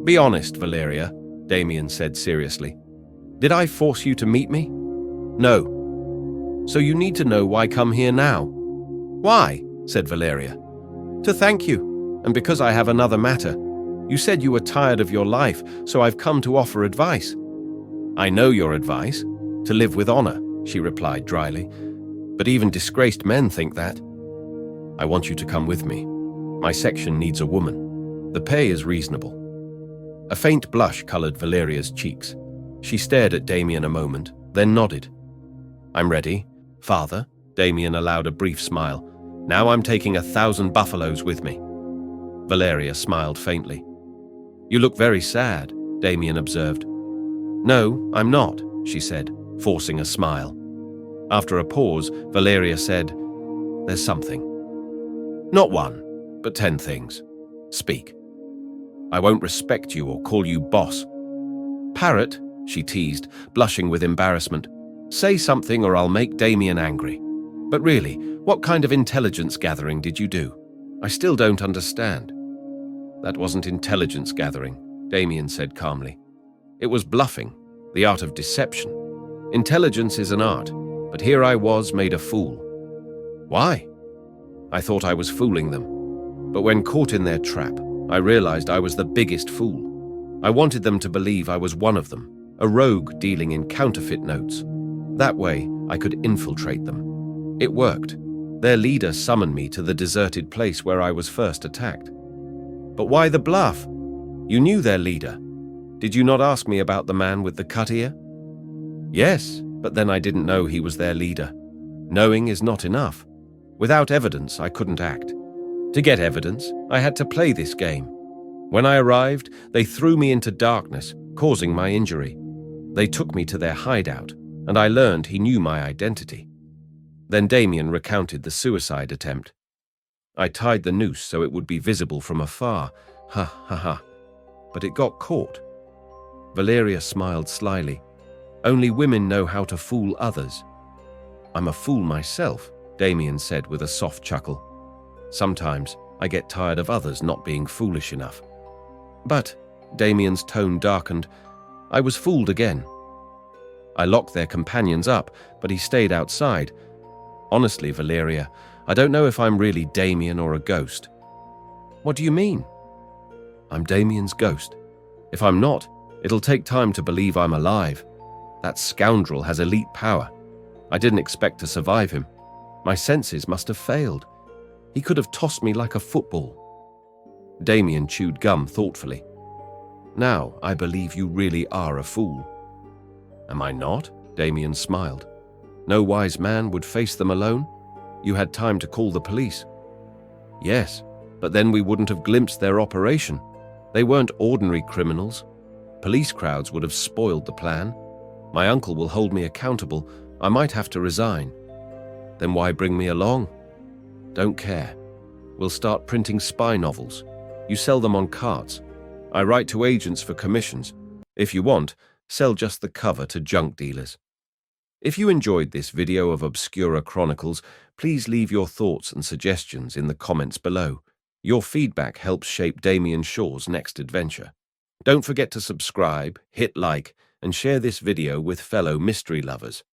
"Be honest, Valeria," Damien said seriously. Did I force you to meet me? No. So you need to know why come here now. Why? Said Valeria. To thank you, and because I have another matter. You said you were tired of your life, so I've come to offer advice. I know your advice, to live with honor, she replied dryly. But even disgraced men think that. I want you to come with me. My section needs a woman. The pay is reasonable. A faint blush colored Valeria's cheeks. She stared at Damien a moment, then nodded. I'm ready, father. Damien allowed a brief smile. Now I'm taking 1,000 buffaloes with me. Valeria smiled faintly. You look very sad, Damien observed. No, I'm not, she said, forcing a smile. After a pause, Valeria said, There's something. Not one, but 10 things. Speak. I won't respect you or call you boss. Parrot, she teased, blushing with embarrassment. Say something or I'll make Damien angry. But really, what kind of intelligence gathering did you do? I still don't understand. That wasn't intelligence gathering, Damien said calmly. It was bluffing, the art of deception. Intelligence is an art, but here I was made a fool. Why? I thought I was fooling them. But when caught in their trap, I realized I was the biggest fool. I wanted them to believe I was one of them, a rogue dealing in counterfeit notes. That way, I could infiltrate them. It worked. Their leader summoned me to the deserted place where I was first attacked. But why the bluff? You knew their leader. Did you not ask me about the man with the cut ear? Yes, but then I didn't know he was their leader. Knowing is not enough. Without evidence, I couldn't act. To get evidence, I had to play this game. When I arrived, they threw me into darkness, causing my injury. They took me to their hideout, and I learned he knew my identity. Then Damien recounted the suicide attempt. I tied the noose so it would be visible from afar. Ha ha ha. But it got caught. Valeria smiled slyly. Only women know how to fool others. I'm a fool myself, Damien said with a soft chuckle. Sometimes I get tired of others not being foolish enough. But, Damien's tone darkened, I was fooled again. I locked their companions up, but he stayed outside. Honestly, Valeria, I don't know if I'm really Damien or a ghost. What do you mean? I'm Damien's ghost. If I'm not, it'll take time to believe I'm alive. That scoundrel has elite power. I didn't expect to survive him. My senses must have failed. He could have tossed me like a football. Damien chewed gum thoughtfully. Now I believe you really are a fool. Am I not? Damien smiled. No wise man would face them alone. You had time to call the police. Yes, but then we wouldn't have glimpsed their operation. They weren't ordinary criminals. Police crowds would have spoiled the plan. My uncle will hold me accountable. I might have to resign. Then why bring me along? Don't care. We'll start printing spy novels. You sell them on carts. I write to agents for commissions. If you want, sell just the cover to junk dealers. If you enjoyed this video of Obscura Chronicles, please leave your thoughts and suggestions in the comments below. Your feedback helps shape Damien Shaw's next adventure. Don't forget to subscribe, hit like, and share this video with fellow mystery lovers.